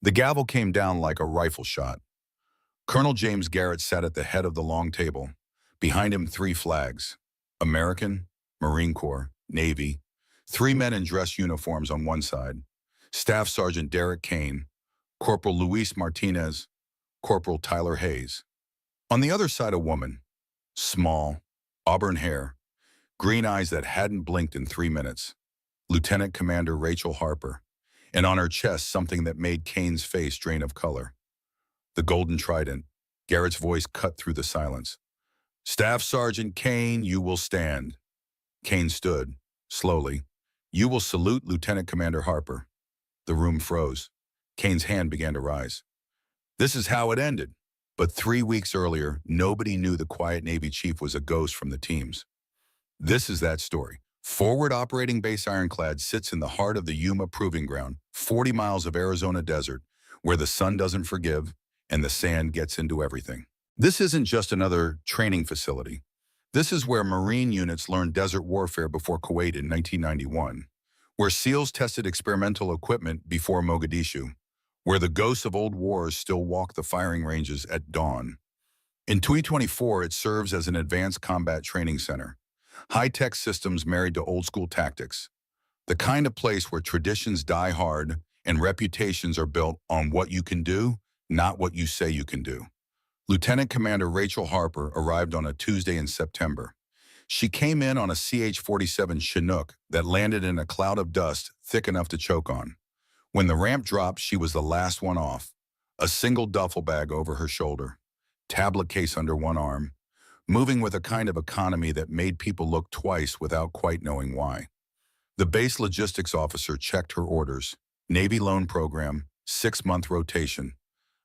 The gavel came down like a rifle shot. Colonel James Garrett sat at the head of the long table. Behind him, three flags: American, Marine Corps, Navy, three men in dress uniforms on one side, Staff Sergeant Derek Kane, Corporal Luis Martinez, Corporal Tyler Hayes. On the other side, a woman, small, auburn hair, green eyes that hadn't blinked in 3 minutes, Lieutenant Commander Rachel Harper, and on her chest something that made Kane's face drain of color. The golden trident. Garrett's voice cut through the silence. "Staff Sergeant Kane, you will stand." Kane stood, slowly. "You will salute Lieutenant Commander Harper." The room froze. Kane's hand began to rise. This is how it ended. But 3 weeks earlier, nobody knew the quiet Navy chief was a ghost from the teams. This is that story. Forward Operating Base Ironclad sits in the heart of the Yuma Proving Ground, 40 miles of Arizona desert, where the sun doesn't forgive and the sand gets into everything. This isn't just another training facility. This is where Marine units learned desert warfare before Kuwait in 1991, where SEALs tested experimental equipment before Mogadishu, where the ghosts of old wars still walk the firing ranges at dawn. In 2024, it serves as an advanced combat training center. High-tech systems married to old-school tactics. The kind of place where traditions die hard and reputations are built on what you can do, not what you say you can do. Lieutenant Commander Rachel Harper arrived on a Tuesday in September. She came in on a CH-47 Chinook that landed in a cloud of dust thick enough to choke on. When the ramp dropped, she was the last one off. A single duffel bag over her shoulder, tablet case under one arm, moving with a kind of economy that made people look twice without quite knowing why. The base logistics officer checked her orders. Navy loan program, 6-month rotation.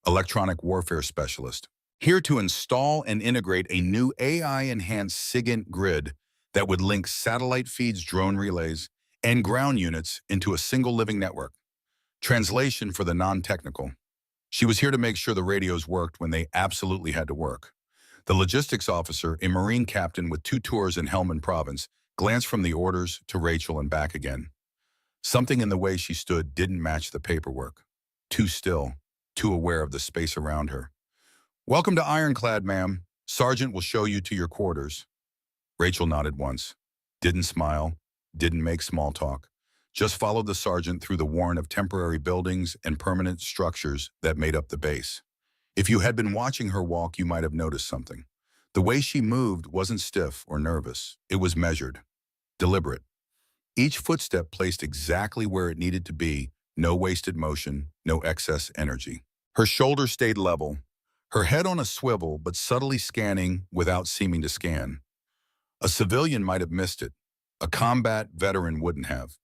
Electronic warfare specialist. Here to install and integrate a new AI-enhanced SIGINT grid that would link satellite feeds, drone relays, and ground units into a single living network. Translation for the non-technical. She was here to make sure the radios worked when they absolutely had to work. The logistics officer, a Marine captain with 2 tours in Helmand Province, glanced from the orders to Rachel and back again. Something in the way she stood didn't match the paperwork. Too still, too aware of the space around her. "Welcome to Ironclad, ma'am. Sergeant will show you to your quarters." Rachel nodded once. Didn't smile, didn't make small talk. Just followed the sergeant through the warren of temporary buildings and permanent structures that made up the base. If you had been watching her walk, you might have noticed something. The way she moved wasn't stiff or nervous. It was measured, deliberate. Each footstep placed exactly where it needed to be, no wasted motion, no excess energy. Her shoulders stayed level, her head on a swivel but subtly scanning without seeming to scan. A civilian might have missed it. A combat veteran wouldn't have.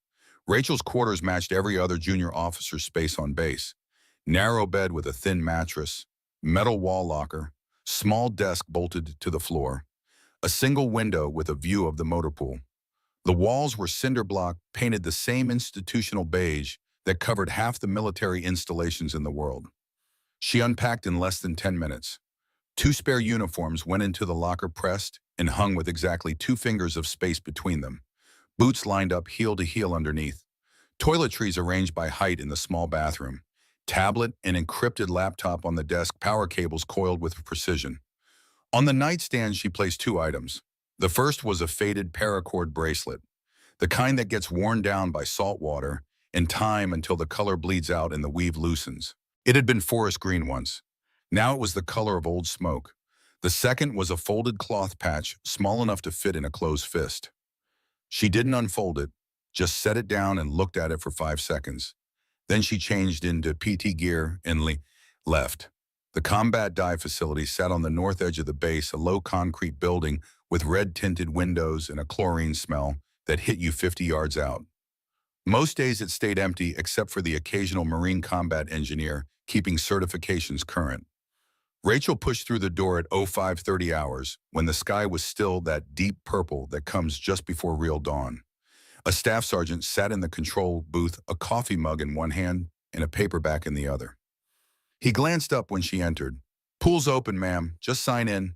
Rachel's quarters matched every other junior officer's space on base. Narrow bed with a thin mattress, metal wall locker, small desk bolted to the floor, a single window with a view of the motor pool. The walls were cinder block, painted the same institutional beige that covered half the military installations in the world. She unpacked in less than 10 minutes. 2 spare uniforms went into the locker pressed and hung with exactly 2 fingers of space between them. Boots lined up heel to heel underneath. Toiletries arranged by height in the small bathroom. Tablet and encrypted laptop on the desk, power cables coiled with precision. On the nightstand, she placed 2 items. The first was a faded paracord bracelet, the kind that gets worn down by salt water and time until the color bleeds out and the weave loosens. It had been forest green once. Now it was the color of old smoke. The second was a folded cloth patch small enough to fit in a closed fist. She didn't unfold it, just set it down and looked at it for 5 seconds. Then she changed into PT gear and left. The combat dive facility sat on the north edge of the base, a low concrete building with red-tinted windows and a chlorine smell that hit you 50 yards out. Most days it stayed empty except for the occasional Marine combat engineer keeping certifications current. Rachel pushed through the door at 05:30 hours when the sky was still that deep purple that comes just before real dawn. A staff sergeant sat in the control booth, a coffee mug in one hand and a paperback in the other. He glanced up when she entered. "Pool's open, ma'am. Just sign in."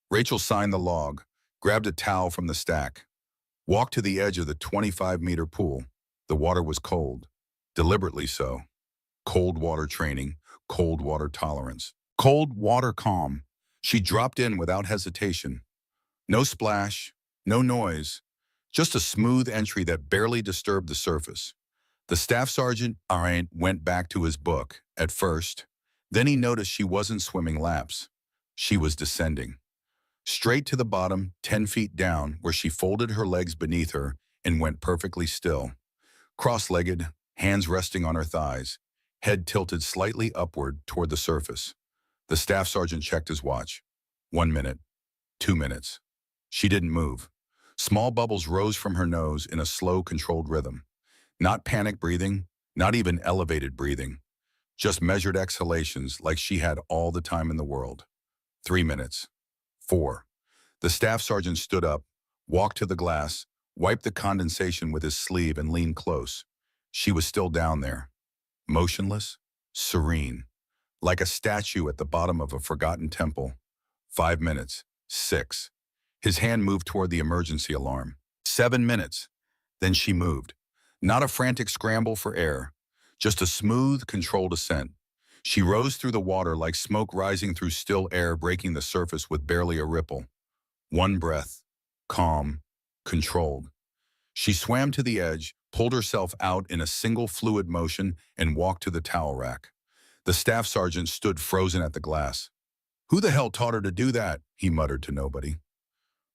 Rachel signed the log, grabbed a towel from the stack, walked to the edge of the 25-meter pool. The water was cold, deliberately so. Cold water training, cold water tolerance. Cold water calm. She dropped in without hesitation. No splash, no noise, just a smooth entry that barely disturbed the surface. The staff sergeant went back to his book at first. Then he noticed she wasn't swimming laps. She was descending. Straight to the bottom, 10 feet down, where she folded her legs beneath her and went perfectly still. Cross-legged, hands resting on her thighs, head tilted slightly upward toward the surface. The staff sergeant checked his watch. 1 minute, 2 minutes. She didn't move. Small bubbles rose from her nose in a slow, controlled rhythm. Not panic breathing, not even elevated breathing. Just measured exhalations like she had all the time in the world. 3 minutes. 4. The staff sergeant stood up, walked to the glass, wiped the condensation with his sleeve and leaned close. She was still down there. Motionless, serene, like a statue at the bottom of a forgotten temple. 5 minutes. 6. His hand moved toward the emergency alarm. 7 minutes. Then she moved. Not a frantic scramble for air, just a smooth, controlled ascent. She rose through the water like smoke rising through still air, breaking the surface with barely a ripple. One breath, calm, controlled. She swam to the edge, pulled herself out in a single fluid motion, and walked to the towel rack. The staff sergeant stood frozen at the glass. "Who the hell taught her to do that?" he muttered to nobody.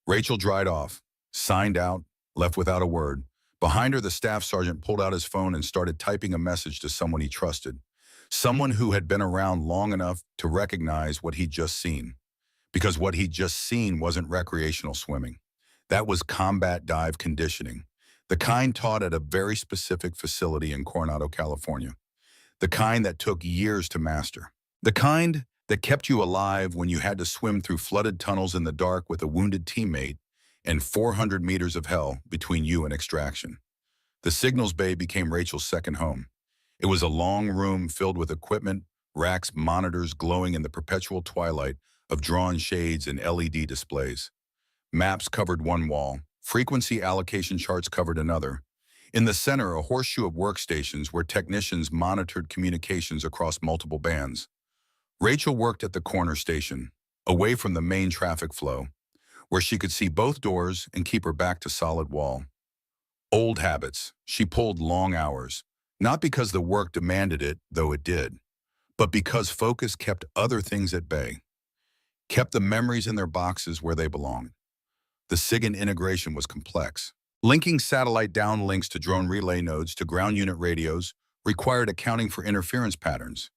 Rachel dried off, signed out, left without a word. Behind her, the staff sergeant pulled out his phone and started typing a message to someone he trusted. Someone who had been around long enough to recognize what he'd just seen. Because what he'd just seen wasn't recreational swimming. That was combat dive conditioning. The kind taught at a very specific facility in Coronado, California. The kind that took years to master. The kind that kept you alive when you had to swim through flooded tunnels in the dark with a wounded teammate and 400 meters of hell between you and extraction. The signals bay became Rachel's second home. It was a long room filled with equipment, racks, monitors glowing in the perpetual twilight of drawn shades and LED displays. Maps covered one wall, frequency allocation charts covered another. In the center, a horseshoe of workstations where technicians monitored communications across multiple bands. Rachel worked at the corner station, away from the main traffic flow, where she could see both doors and keep her back to solid wall. Old habits. She pulled long hours, not because the work demanded it, though it did, but because focus kept other things at bay, kept the memories in their boxes where they belonged. The SIGINT integration was complex. Linking satellite downlinks to drone relay nodes to ground unit radios required accounting for interference patterns,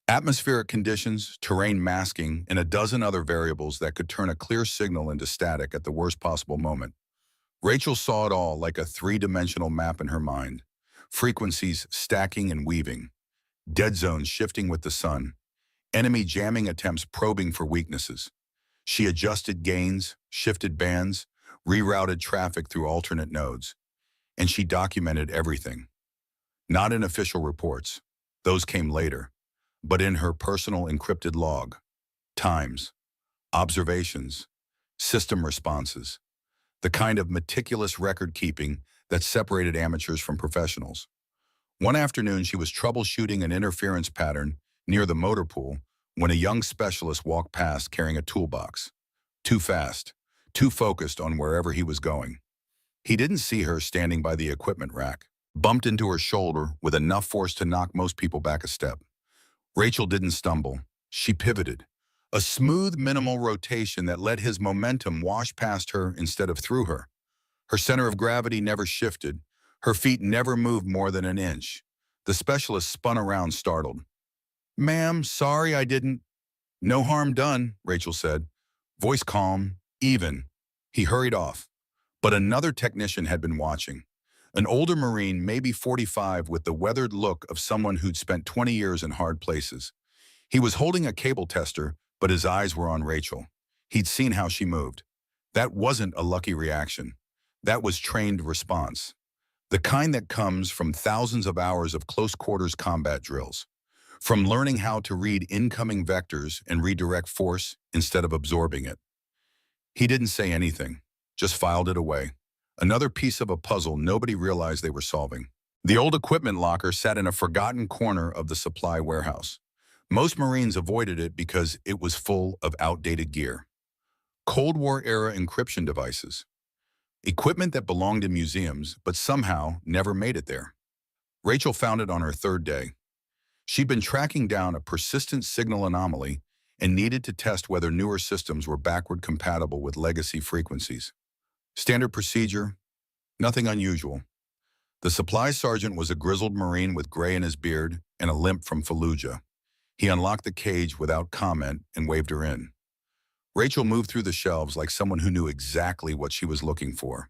atmospheric conditions, terrain masking, and a dozen other variables that could turn a clear signal into static at the worst possible moment. Rachel saw it all like a three-dimensional map in her mind. Frequencies stacking and weaving, dead zones shifting with the sun, enemy jamming attempts probing for weaknesses. She adjusted gains, shifted bands, rerouted traffic through alternate nodes, and she documented everything. Not in official reports, those came later, but in her personal encrypted log. Times, observations, system responses, the kind of meticulous record-keeping that separated amateurs from professionals. One afternoon, she was troubleshooting an interference pattern near the motor pool when a young specialist walked past carrying a toolbox. Too fast, too focused on wherever he was going. He didn't see her standing by the equipment rack, bumped into her shoulder with enough force to knock most people back a step. Rachel didn't stumble. She pivoted. A smooth, minimal rotation that let his momentum wash past her instead of through her. Her center of gravity never shifted. Her feet never moved more than an inch. The specialist spun around, startled. "Ma'am, sorry I didn't." "No harm done," Rachel said. Voice calm, even. He hurried off. But another technician had been watching. An older Marine, maybe 45, with the weathered look of someone who'd spent 20 years in hard places. He was holding a cable tester, but his eyes were on Rachel. He'd seen how she moved. That wasn't a lucky reaction. That was trained response. The kind that comes from thousands of hours of close-quarters combat drills. From learning how to read incoming vectors and redirect force instead of absorbing it. He didn't say anything, just filed it away. Another piece of a puzzle nobody realized they were solving. The old equipment locker sat in a forgotten corner of the supply warehouse. Most Marines avoided it because it was full of outdated gear. Cold War-era encryption devices. Equipment that belonged in museums, but somehow never made it there. Rachel found it on her third day. She'd been tracking down a persistent signal anomaly and needed to test whether newer systems were backward compatible with legacy frequencies. Standard procedure, nothing unusual. The supply sergeant was a grizzled Marine with gray in his beard and a limp from Fallujah. He unlocked the cage without comment and waved her in. Rachel moved through the shelves like someone who knew exactly what she was looking for.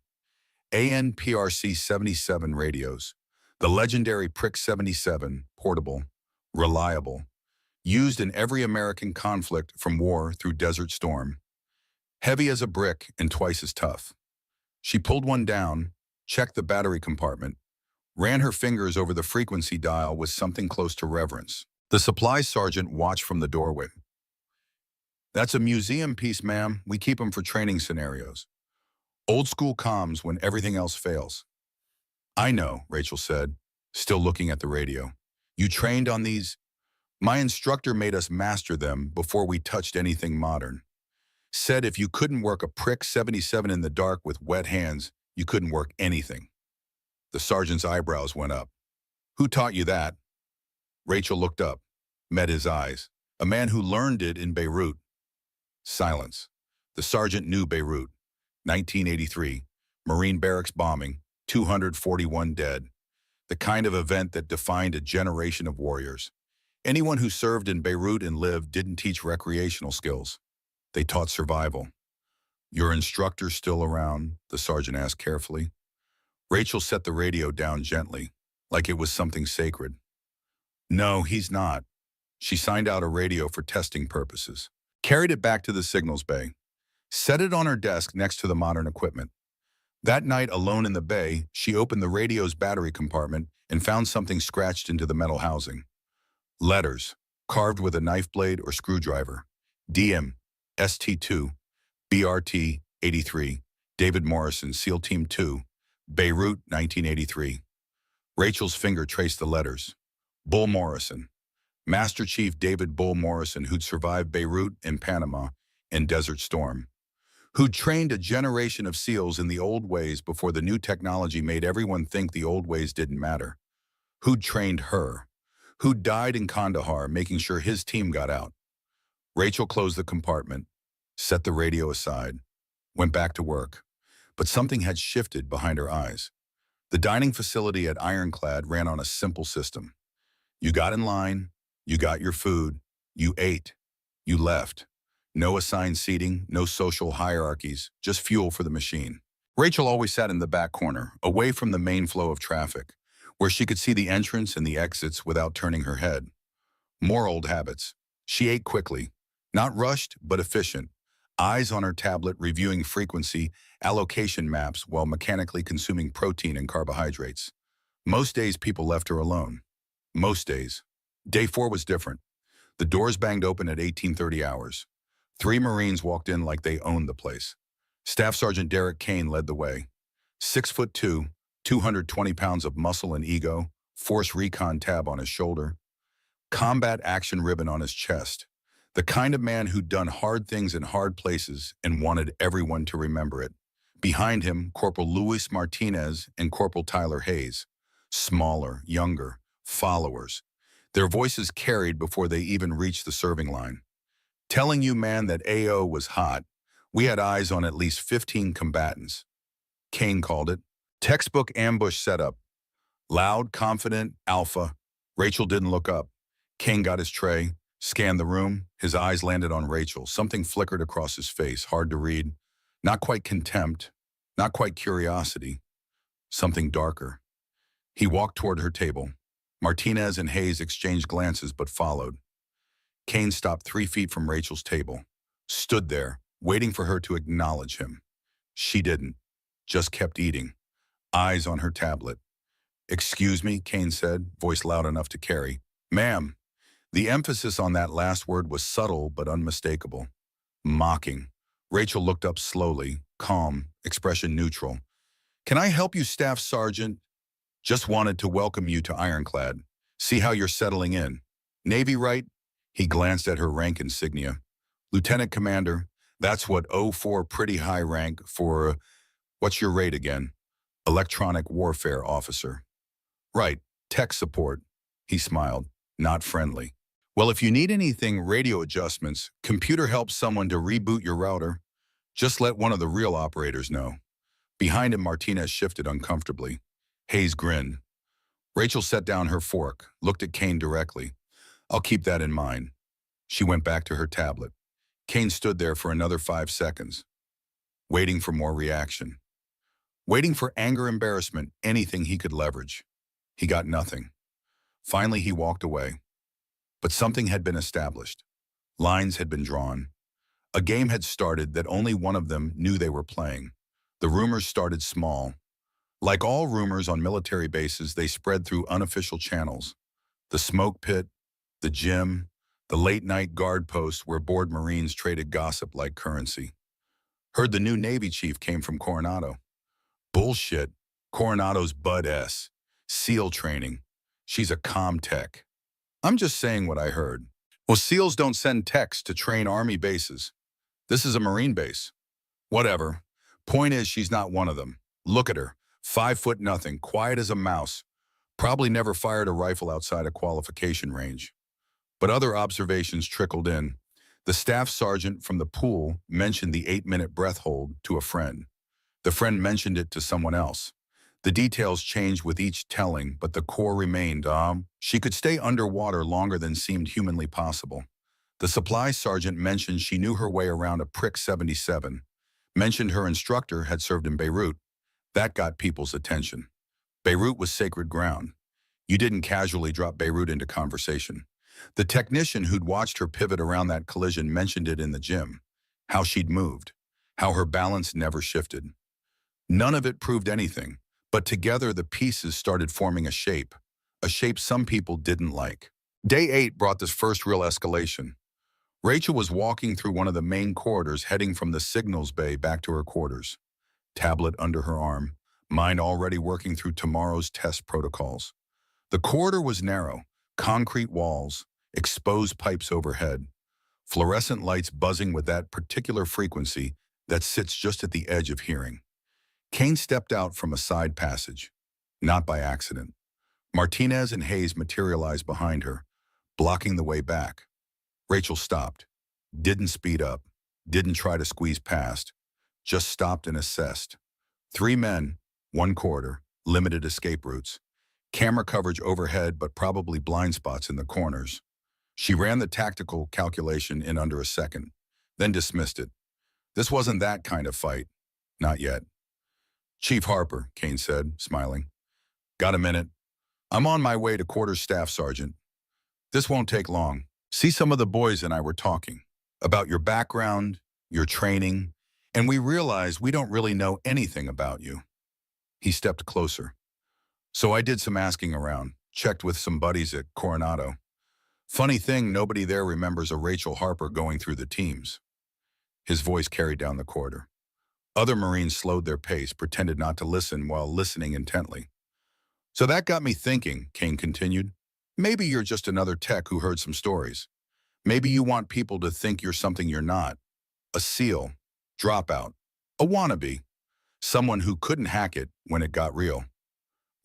ANPRC 77 radios. The legendary Prick 77, portable, reliable, used in every American conflict from war through Desert Storm. Heavy as a brick and twice as tough. She pulled one down, checked the battery compartment, ran her fingers over the frequency dial with something close to reverence. The supply sergeant watched from the doorway. "That's a museum piece, ma'am. We keep them for training scenarios. Old school comms when everything else fails." "I know," Rachel said, still looking at the radio. "You trained on these?" "My instructor made us master them before we touched anything modern. Said if you couldn't work a Prick 77 in the dark with wet hands, you couldn't work anything." The sergeant's eyebrows went up. "Who taught you that?" Rachel looked up, met his eyes. "A man who learned it in Beirut." Silence. The sergeant knew Beirut. 1983. Marine barracks bombing. 241 dead. The kind of event that defined a generation of warriors. Anyone who served in Beirut and lived didn't teach recreational skills. They taught survival. "Your instructor still around?" the sergeant asked carefully. Rachel set the radio down gently, like it was something sacred. "No, he's not." She signed out a radio for testing purposes, carried it back to the signals bay, set it on her desk next to the modern equipment. That night, alone in the bay, she opened the radio's battery compartment and found something scratched into the metal housing. Letters, carved with a knife blade or screwdriver. DM, ST2, BRT, 83, David Morrison, SEAL Team 2, Beirut, 1983. Rachel's finger traced the letters. Bull Morrison. Master Chief David Bull Morrison, who'd survived Beirut and Panama and Desert Storm. Who'd trained a generation of SEALs in the old ways before the new technology made everyone think the old ways didn't matter. Who'd trained her. Who'd died in Kandahar, making sure his team got out. Rachel closed the compartment, set the radio aside, went back to work. But something had shifted behind her eyes. The dining facility at Ironclad ran on a simple system. You got in line, you got your food, you ate, you left. No assigned seating, no social hierarchies, just fuel for the machine. Rachel always sat in the back corner, away from the main flow of traffic, where she could see the entrance and the exits without turning her head. More old habits. She ate quickly, not rushed, but efficient. Eyes on her tablet reviewing frequency, allocation maps while mechanically consuming protein and carbohydrates. Most days people left her alone. Most days. Day 4 was different. The doors banged open at 18:30 hours. 3 Marines walked in like they owned the place. Staff Sergeant Derek Kane led the way. 6'2", 220 pounds of muscle and ego, Force Recon tab on his shoulder, combat action ribbon on his chest. The kind of man who'd done hard things in hard places and wanted everyone to remember it. Behind him, Corporal Luis Martinez and Corporal Tyler Hayes. Smaller, younger, followers. Their voices carried before they even reached the serving line. "Telling you, man, that AO was hot. We had eyes on at least 15 combatants." Kane called it. Textbook ambush setup. Loud, confident, alpha. Rachel didn't look up. Kane got his tray, scanned the room. His eyes landed on Rachel. Something flickered across his face, hard to read. Not quite contempt, not quite curiosity. Something darker. He walked toward her table. Martinez and Hayes exchanged glances but followed. Kane stopped 3 feet from Rachel's table, stood there, waiting for her to acknowledge him. She didn't, just kept eating, eyes on her tablet. "Excuse me," Kane said, voice loud enough to carry. "Ma'am." The emphasis on that last word was subtle but unmistakable. Mocking. Rachel looked up slowly, calm, expression neutral. "Can I help you, Staff Sergeant?" Just wanted to welcome you to Ironclad. See how you're settling in. Navy, right? He glanced at her rank insignia. Lieutenant Commander, that's what 04 pretty high rank for, what's your rate again? Electronic Warfare Officer. Right, tech support. He smiled, not friendly. Well, if you need anything radio adjustments, computer helps someone to reboot your router, just let one of the real operators know. Behind him, Martinez shifted uncomfortably. Hayes grinned. Rachel set down her fork, looked at Kane directly. I'll keep that in mind. She went back to her tablet. Kane stood there for another 5 seconds, waiting for more reaction. Waiting for anger, embarrassment, anything he could leverage. He got nothing. Finally, he walked away. But something had been established. Lines had been drawn. A game had started that only one of them knew they were playing. The rumors started small. Like all rumors on military bases, they spread through unofficial channels. The smoke pit, the gym, the late-night guard post where bored Marines traded gossip like currency. Heard the new Navy chief came from Coronado. Bullshit. Coronado's Bud S. SEAL training. She's a comm tech. I'm just saying what I heard. Well, SEALs don't send techs to train Army bases. This is a Marine base. Whatever. Point is, she's not one of them. Look at her. 5 foot nothing, quiet as a mouse. Probably never fired a rifle outside a qualification range. But other observations trickled in. The staff sergeant from the pool mentioned the 8-minute breath hold to a friend. The friend mentioned it to someone else. The details changed with each telling, but the core remained, she could stay underwater longer than seemed humanly possible. The supply sergeant mentioned she knew her way around a prick 77. Mentioned her instructor had served in Beirut. That got people's attention. Beirut was sacred ground. You didn't casually drop Beirut into conversation. The technician who'd watched her pivot around that collision mentioned it in the gym. How she'd moved. How her balance never shifted. None of it proved anything, but together the pieces started forming a shape some people didn't like. Day 8 brought this first real escalation. Rachel was walking through one of the main corridors heading from the signals bay back to her quarters. Tablet under her arm, mind already working through tomorrow's test protocols. The corridor was narrow, concrete walls, exposed pipes overhead, fluorescent lights buzzing with that particular frequency that sits just at the edge of hearing. Kane stepped out from a side passage, not by accident. Martinez and Hayes materialized behind her, blocking the way back. Rachel stopped, didn't speed up, didn't try to squeeze past, just stopped and assessed. 3 men, 1 corridor, limited escape routes, camera coverage overhead but probably blind spots in the corners. She ran the tactical calculation in under a second, then dismissed it. This wasn't that kind of fight. Not yet. Chief Harper, Kane said, smiling. Got a minute? I'm on my way to quarters staff sergeant. This won't take long. See, some of the boys and I were talking about your background, your training, and we realized we don't really know anything about you. He stepped closer. So I did some asking around, checked with some buddies at Coronado. Funny thing, nobody there remembers a Rachel Harper going through the teams. His voice carried down the corridor. Other Marines slowed their pace, pretended not to listen while listening intently. So that got me thinking, Kane continued. Maybe you're just another tech who heard some stories. Maybe you want people to think you're something you're not. A SEAL, dropout, a wannabe, someone who couldn't hack it when it got real.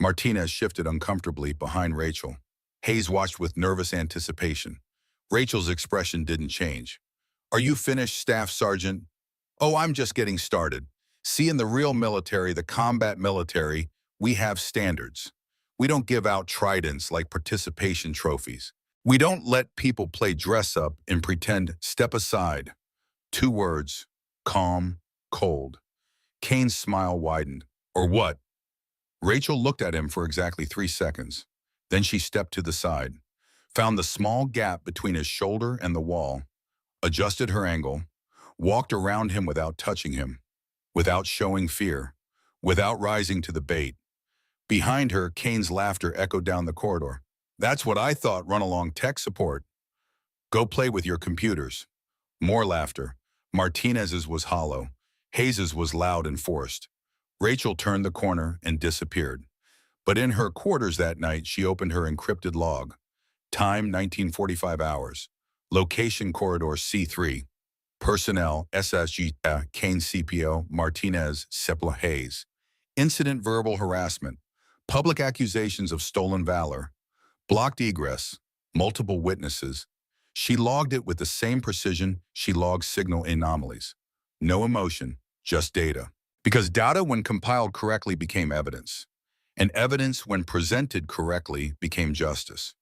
Martinez shifted uncomfortably behind Rachel. Hayes watched with nervous anticipation. Rachel's expression didn't change. Are you finished, Staff Sergeant? Oh, I'm just getting started. See, in the real military, the combat military, we have standards. We don't give out tridents like participation trophies. We don't let people play dress up and pretend. Step aside. 2 words. Calm, cold. Kane's smile widened. Or what? Rachel looked at him for exactly 3 seconds. Then she stepped to the side, found the small gap between his shoulder and the wall, adjusted her angle, walked around him without touching him, without showing fear, without rising to the bait. Behind her, Kane's laughter echoed down the corridor. That's what I thought, run along tech support. Go play with your computers. More laughter. Martinez's was hollow. Hayes's was loud and forced. Rachel turned the corner and disappeared. But in her quarters that night, she opened her encrypted log. Time 1945 hours. Location corridor C3. Personnel SSG Kane CPO Martinez Sepla Hayes. Incident verbal harassment. Public accusations of stolen valor. Blocked egress. Multiple witnesses. She logged it with the same precision she logs signal anomalies. No emotion, just data. Because data when compiled correctly became evidence. And evidence when presented correctly became justice.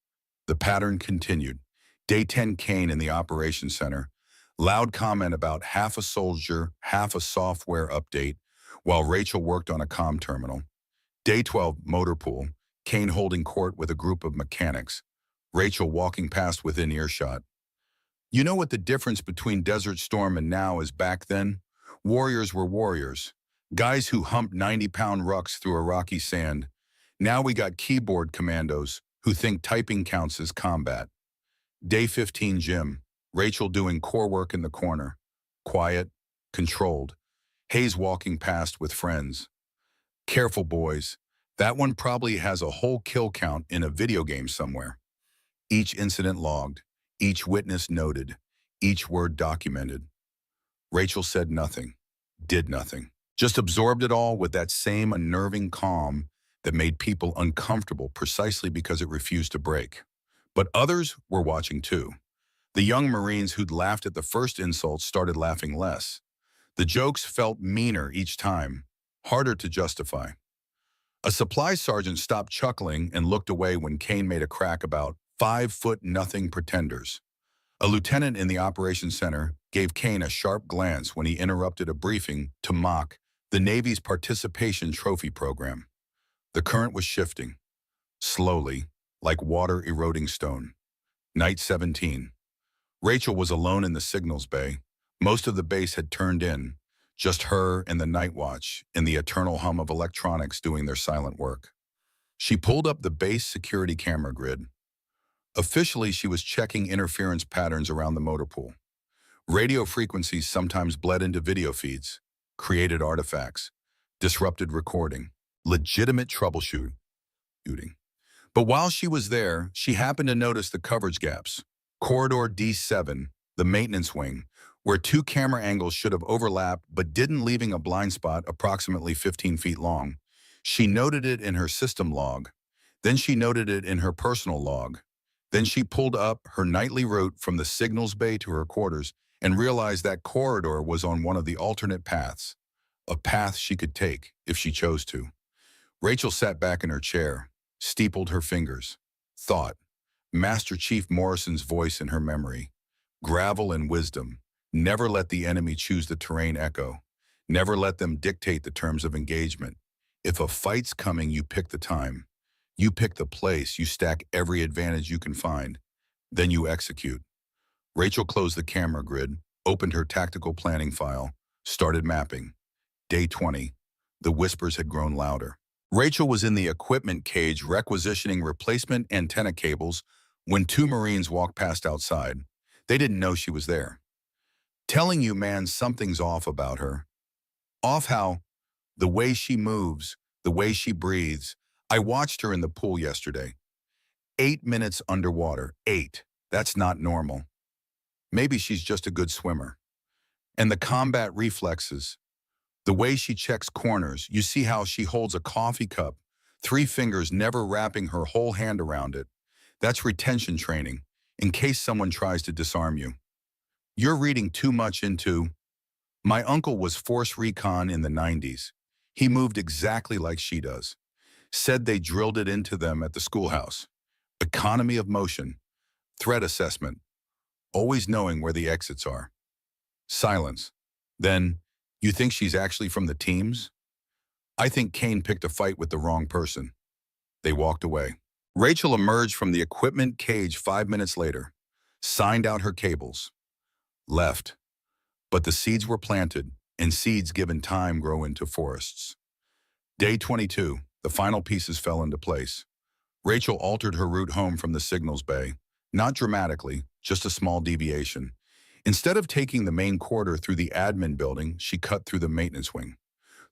The pattern continued. Day 10 Kane in the operations center. Loud comment about half a soldier, half a software update, while Rachel worked on a comm terminal. Day 12 motor pool. Kane holding court with a group of mechanics. Rachel walking past within earshot. You know what the difference between Desert Storm and now is back then? Warriors were warriors. Guys who humped 90-pound rucks through a rocky sand. Now we got keyboard commandos who think typing counts as combat. Day 15 gym. Rachel doing core work in the corner. Quiet, controlled. Hayes walking past with friends. Careful, boys. That one probably has a whole kill count in a video game somewhere. Each incident logged. Each witness noted. Each word documented. Rachel said nothing. Did nothing. Just absorbed it all with that same unnerving calm that made people uncomfortable precisely because it refused to break. But others were watching too. The young Marines who'd laughed at the first insult started laughing less. The jokes felt meaner each time, harder to justify. A supply sergeant stopped chuckling and looked away when Kane made a crack about 5'0" pretenders. A lieutenant in the operations center gave Kane a sharp glance when he interrupted a briefing to mock the Navy's participation trophy program. The current was shifting, slowly, like water eroding stone. Night 17. Rachel was alone in the signals bay. Most of the base had turned in, just her and the night watch and the eternal hum of electronics doing their silent work. She pulled up the base security camera grid. Officially, she was checking interference patterns around the motor pool. Radio frequencies sometimes bled into video feeds, created artifacts, disrupted recording, legitimate troubleshooting. But while she was there, she happened to notice the coverage gaps. Corridor D7, the maintenance wing, where two camera angles should have overlapped but didn't, leaving a blind spot approximately 15 feet long. She noted it in her system log. Then she noted it in her personal log. Then she pulled up her nightly route from the signals bay to her quarters and realized that corridor was on one of the alternate paths, a path she could take if she chose to. Rachel sat back in her chair, steepled her fingers, thought. Master Chief Morrison's voice in her memory. Gravel and wisdom. Never let the enemy choose the terrain echo. Never let them dictate the terms of engagement. If a fight's coming, you pick the time. You pick the place, you stack every advantage you can find. Then you execute. Rachel closed the camera grid, opened her tactical planning file, started mapping. Day 20. The whispers had grown louder. Rachel was in the equipment cage requisitioning replacement antenna cables when two Marines walked past outside. They didn't know she was there. Telling you, man, something's off about her. Off how? The way she moves, the way she breathes. I watched her in the pool yesterday. 8 minutes underwater. 8. That's not normal. Maybe she's just a good swimmer. And the combat reflexes. The way she checks corners, you see how she holds a coffee cup, 3 fingers never wrapping her whole hand around it. That's retention training, in case someone tries to disarm you. You're reading too much into... My uncle was force recon in the 90s. He moved exactly like she does. Said they drilled it into them at the schoolhouse. Economy of motion, threat assessment, always knowing where the exits are. Silence. Then, you think she's actually from the teams? I think Kane picked a fight with the wrong person. They walked away. Rachel emerged from the equipment cage 5 minutes later, signed out her cables, left. But the seeds were planted, and seeds given time grow into forests. Day 22. The final pieces fell into place. Rachel altered her route home from the signals bay, not dramatically, just a small deviation. Instead of taking the main corridor through the admin building, she cut through the maintenance wing.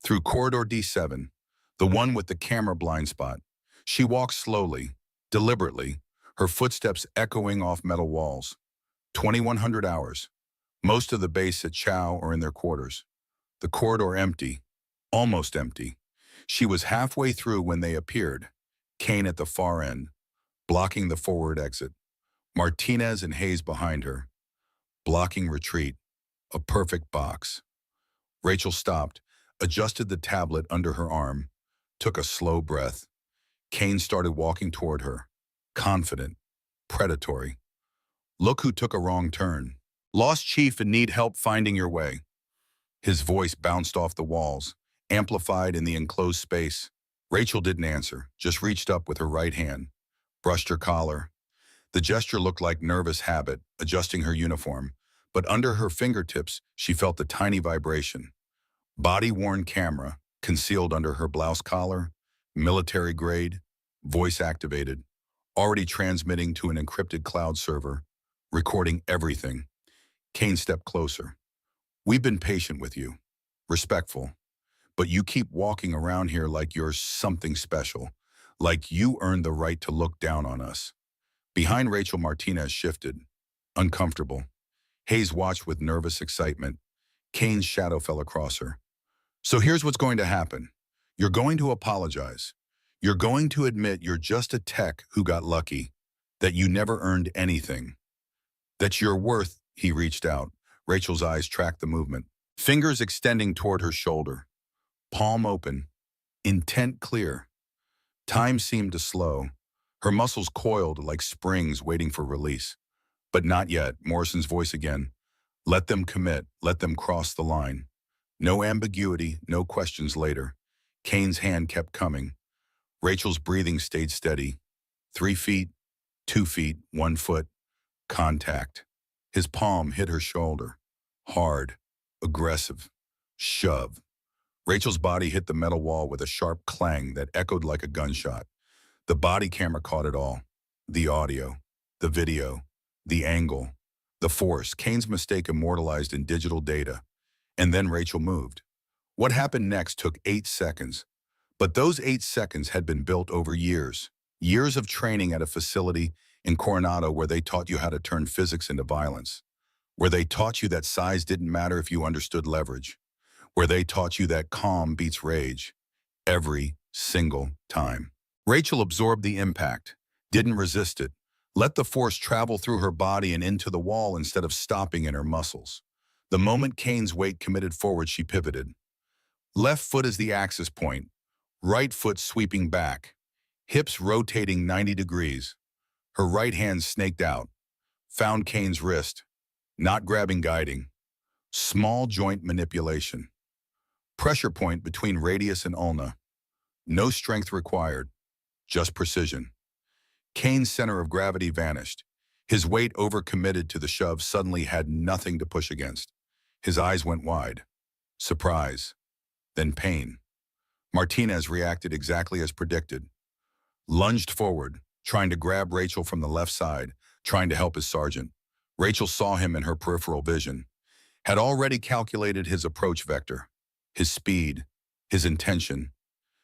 Through corridor D7, the one with the camera blind spot. She walked slowly, deliberately, her footsteps echoing off metal walls. 2100 hours. Most of the base at Chow or in their quarters. The corridor empty, almost empty. She was halfway through when they appeared, Kane at the far end, blocking the forward exit. Martinez and Hayes behind her, blocking retreat. A perfect box. Rachel stopped, adjusted the tablet under her arm, took a slow breath. Kane started walking toward her, confident, predatory. Look who took a wrong turn. Lost chief and need help finding your way. His voice bounced off the walls, amplified in the enclosed space. Rachel didn't answer, just reached up with her right hand, brushed her collar. The gesture looked like nervous habit, adjusting her uniform, but under her fingertips, she felt a tiny vibration. Body-worn camera, concealed under her blouse collar, military grade, voice activated, already transmitting to an encrypted cloud server, recording everything. Kane stepped closer. We've been patient with you, respectful, but you keep walking around here like you're something special, like you earned the right to look down on us. Behind Rachel, Martinez shifted, uncomfortable. Hayes watched with nervous excitement. Kane's shadow fell across her. So here's what's going to happen. You're going to apologize. You're going to admit you're just a tech who got lucky, that you never earned anything, that you're worth. He reached out. Rachel's eyes tracked the movement, fingers extending toward her shoulder, palm open, intent clear. Time seemed to slow. Her muscles coiled like springs waiting for release. But not yet. Morrison's voice again. Let them commit. Let them cross the line. No ambiguity, no questions later. Kane's hand kept coming. Rachel's breathing stayed steady. 3 feet, 2 feet, 1 foot. Contact. His palm hit her shoulder. Hard, aggressive, shove. Rachel's body hit the metal wall with a sharp clang that echoed like a gunshot. The body camera caught it all. The audio, the video, the angle, the force. Kane's mistake immortalized in digital data. And then Rachel moved. What happened next took 8 seconds. But those 8 seconds had been built over years. Years of training at a facility in Coronado where they taught you how to turn physics into violence. Where they taught you that size didn't matter if you understood leverage. Where they taught you that calm beats rage. Every single time. Rachel absorbed the impact, didn't resist it, let the force travel through her body and into the wall instead of stopping in her muscles. The moment Kane's weight committed forward, she pivoted. Left foot is the axis point, right foot sweeping back, hips rotating 90 degrees. Her right hand snaked out, found Kane's wrist, not grabbing, guiding. Small joint manipulation. Pressure point between radius and ulna. No strength required, just precision. Kane's center of gravity vanished. His weight overcommitted to the shove suddenly had nothing to push against. His eyes went wide. Surprise. Then pain. Martinez reacted exactly as predicted. Lunged forward, trying to grab Rachel from the left side, trying to help his sergeant. Rachel saw him in her peripheral vision. Had already calculated his approach vector, his speed, his intention.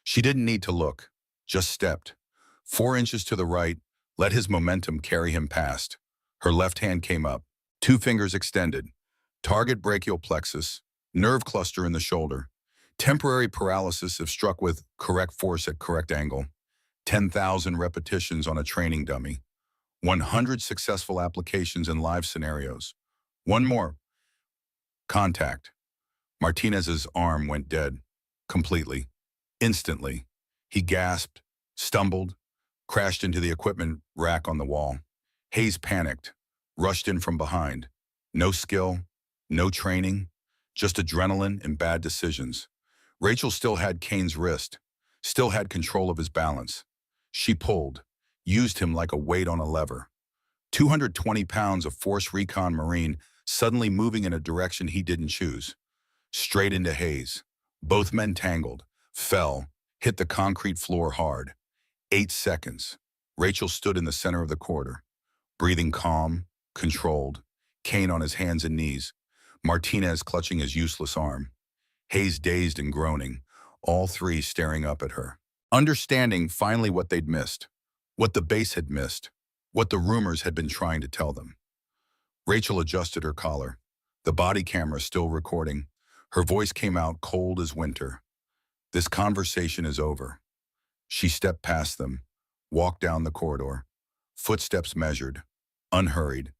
She didn't need to look, just stepped. 4 inches to the right, let his momentum carry him past. Her left hand came up, 2 fingers extended. Target brachial plexus, nerve cluster in the shoulder. Temporary paralysis if struck with correct force at correct angle. 10,000 repetitions on a training dummy. 100 successful applications in live scenarios. One more. Contact. Martinez's arm went dead. Completely. Instantly. He gasped, stumbled, crashed into the equipment rack on the wall. Hayes panicked, rushed in from behind. No skill, no training, just adrenaline and bad decisions. Rachel still had Kane's wrist, still had control of his balance. She pulled, used him like a weight on a lever. 220 pounds of force recon Marine suddenly moving in a direction he didn't choose. Straight into Hayes. Both men tangled, fell, hit the concrete floor hard. 8 seconds. Rachel stood in the center of the corridor, breathing calm, controlled, Kane on his hands and knees, Martinez clutching his useless arm. Hayes dazed and groaning, all three staring up at her. understanding finally what they'd missed, what the base had missed, what the rumors had been trying to tell them. Rachel adjusted her collar, the body camera still recording. Her voice came out cold as winter. This conversation is over. She stepped past them, walked down the corridor, footsteps measured, unhurried.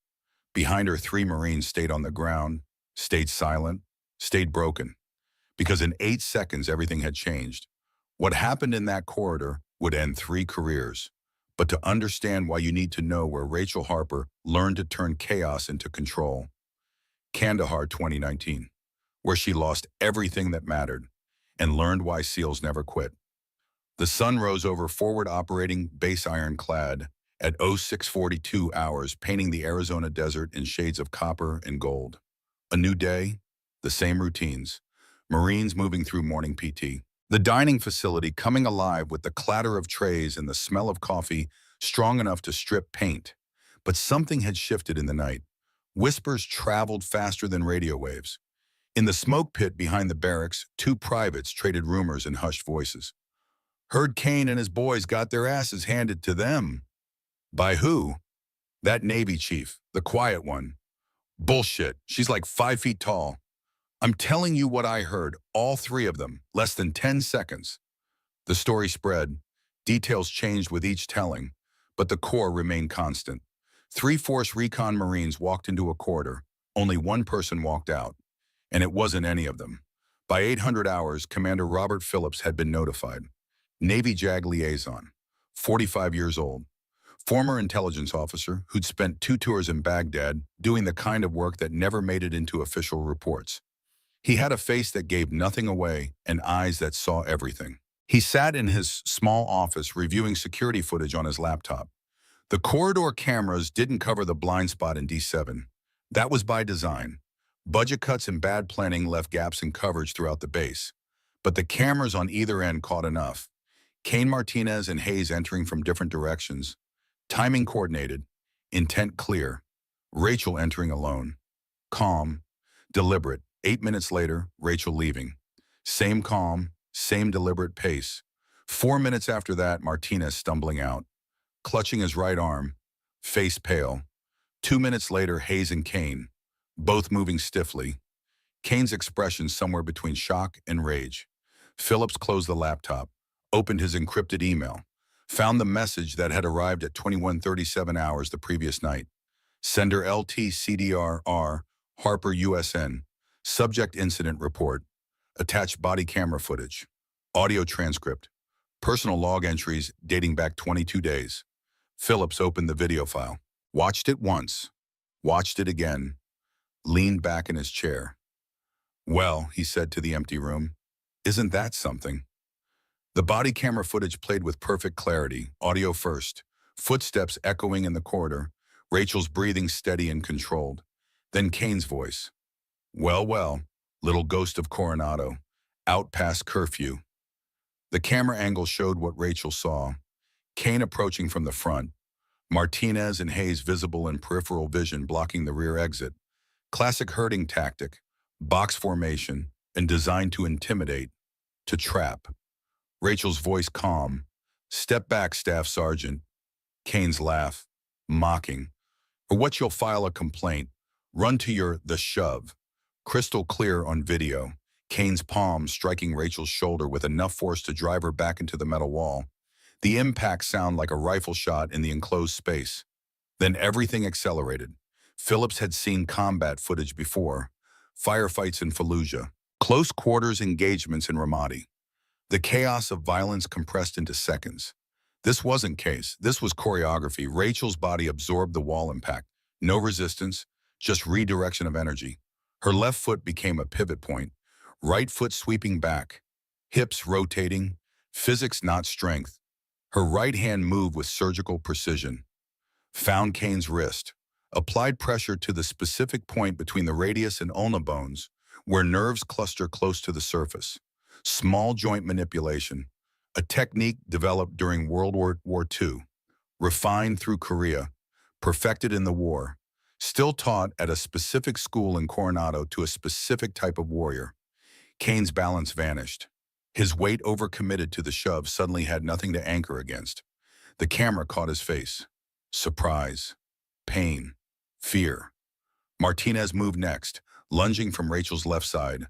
Behind her, 3 Marines stayed on the ground, stayed silent, stayed broken. Because in 8 seconds, everything had changed. What happened in that corridor would end 3 careers. But to understand why, you need to know where Rachel Harper learned to turn chaos into control. Kandahar 2019, where she lost everything that mattered and learned why SEALs never quit. The sun rose over forward operating base ironclad at 0642 hours, painting the Arizona desert in shades of copper and gold. A new day, the same routines. Marines moving through morning PT. The dining facility coming alive with the clatter of trays and the smell of coffee strong enough to strip paint. But something had shifted in the night. Whispers traveled faster than radio waves. In the smoke pit behind the barracks, 2 privates traded rumors in hushed voices. Heard Kane and his boys got their asses handed to them. By who? That Navy chief, the quiet one. Bullshit, she's like 5 feet tall. I'm telling you what I heard, all 3 of them, less than 10 seconds. The story spread. Details changed with each telling, but the core remained constant. 3 Force Recon Marines walked into a corridor. Only 1 person walked out, and it wasn't any of them. By 800 hours, Commander Robert Phillips had been notified. Navy JAG liaison, 45 years old. Former intelligence officer who'd spent 2 tours in Baghdad doing the kind of work that never made it into official reports. He had a face that gave nothing away and eyes that saw everything. He sat in his small office reviewing security footage on his laptop. The corridor cameras didn't cover the blind spot in D7. That was by design. Budget cuts and bad planning left gaps in coverage throughout the base. But the cameras on either end caught enough. Kane, Martinez, and Hayes entering from different directions. Timing coordinated. Intent clear. Rachel entering alone. Calm. Deliberate. 8 minutes later, Rachel leaving. Same calm, same deliberate pace. 4 minutes after that, Martinez stumbling out, clutching his right arm, face pale. 2 minutes later, Hayes and Kane, both moving stiffly. Kane's expression somewhere between shock and rage. Phillips closed the laptop, opened his encrypted email, found the message that had arrived at 21:37 hours the previous night. Sender LTCDR-R, Harper USN. Subject incident report. Attached body camera footage. Audio transcript. Personal log entries dating back 22 days. Phillips opened the video file. Watched it once. Watched it again. Leaned back in his chair. Well, he said to the empty room, isn't that something? The body camera footage played with perfect clarity, audio first. Footsteps echoing in the corridor. Rachel's breathing steady and controlled. Then Kane's voice. Well, little ghost of Coronado, out past curfew. The camera angle showed what Rachel saw. Kane approaching from the front. Martinez and Hayes visible in peripheral vision blocking the rear exit. Classic herding tactic, box formation, and designed to intimidate, to trap. Rachel's voice calm. Step back, Staff Sergeant. Kane's laugh, mocking. For what you'll file a complaint, run to the shove. Crystal clear on video, Kane's palm striking Rachel's shoulder with enough force to drive her back into the metal wall. The impact sound like a rifle shot in the enclosed space. Then everything accelerated. Phillips had seen combat footage before. Firefights in Fallujah. Close quarters engagements in Ramadi. The chaos of violence compressed into seconds. This wasn't case. This was choreography. Rachel's body absorbed the wall impact. No resistance, just redirection of energy. Her left foot became a pivot point, right foot sweeping back, hips rotating, physics not strength. Her right hand moved with surgical precision. Found Kane's wrist, applied pressure to the specific point between the radius and ulna bones, where nerves cluster close to the surface. Small joint manipulation, a technique developed during World War II, refined through Korea, perfected in the war. Still taught at a specific school in Coronado to a specific type of warrior. Kane's balance vanished. His weight overcommitted to the shove suddenly had nothing to anchor against. The camera caught his face. Surprise, pain, fear. Martinez moved next, lunging from Rachel's left side,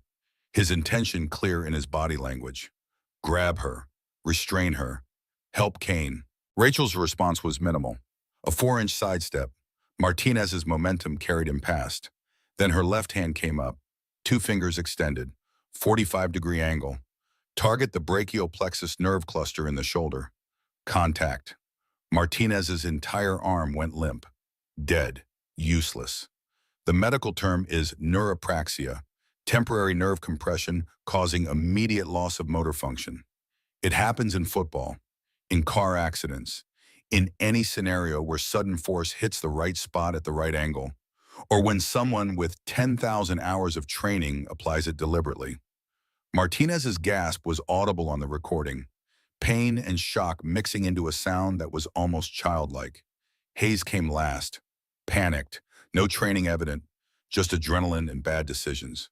his intention clear in his body language. Grab her, restrain her, help Kane. Rachel's response was minimal. A 4-inch sidestep. Martinez's momentum carried him past. Then her left hand came up, 2 fingers extended, 45-degree angle. Target the brachial plexus nerve cluster in the shoulder. Contact. Martinez's entire arm went limp. Dead. Useless. The medical term is neuropraxia, temporary nerve compression causing immediate loss of motor function. It happens in football, in car accidents, in any scenario where sudden force hits the right spot at the right angle, or when someone with 10,000 hours of training applies it deliberately. Martinez's gasp was audible on the recording, pain and shock mixing into a sound that was almost childlike. Hayes came last, panicked, no training evident, just adrenaline and bad decisions.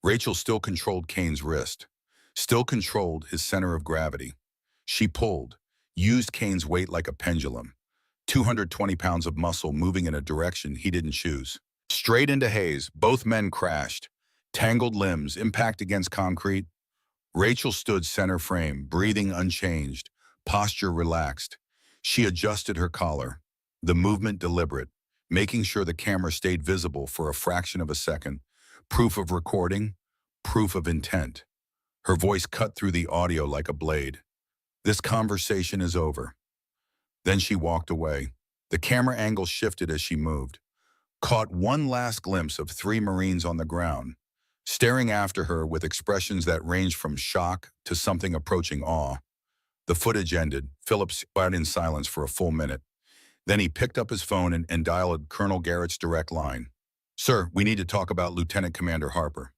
Rachel still controlled Kane's wrist, still controlled his center of gravity. She pulled, used Kane's weight like a pendulum, 220 pounds of muscle moving in a direction he didn't choose. Straight into Hayes, both men crashed, tangled limbs, impact against concrete. Rachel stood center frame, breathing unchanged, posture relaxed. She adjusted her collar, the movement deliberate, making sure the camera stayed visible for a fraction of a second. Proof of recording, proof of intent. Her voice cut through the audio like a blade. This conversation is over. Then she walked away. The camera angle shifted as she moved, caught one last glimpse of 3 Marines on the ground, staring after her with expressions that ranged from shock to something approaching awe. The footage ended. Phillips sat in silence for a full minute. Then he picked up his phone and dialed Colonel Garrett's direct line. "Sir, we need to talk about Lieutenant Commander Harper."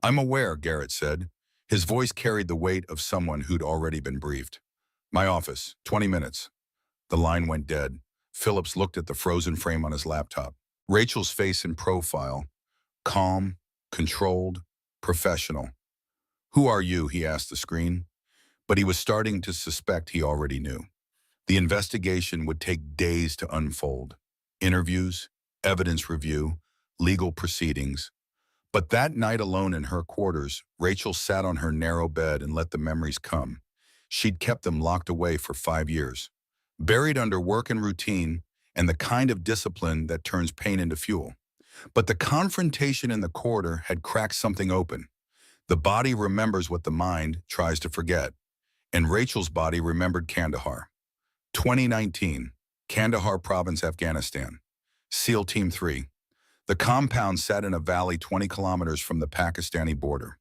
"I'm aware," Garrett said. His voice carried the weight of someone who'd already been briefed. "My office, 20 minutes. The line went dead. Phillips looked at the frozen frame on his laptop. Rachel's face in profile. Calm, controlled, professional. "Who are you?" he asked the screen. But he was starting to suspect he already knew. The investigation would take days to unfold. Interviews, evidence review, legal proceedings. But that night alone in her quarters, Rachel sat on her narrow bed and let the memories come. She'd kept them locked away for 5 years, buried under work and routine and the kind of discipline that turns pain into fuel. But the confrontation in the corridor had cracked something open. The body remembers what the mind tries to forget. And Rachel's body remembered Kandahar. 2019, Kandahar Province, Afghanistan. SEAL Team 3. The compound sat in a valley 20 kilometers from the Pakistani border.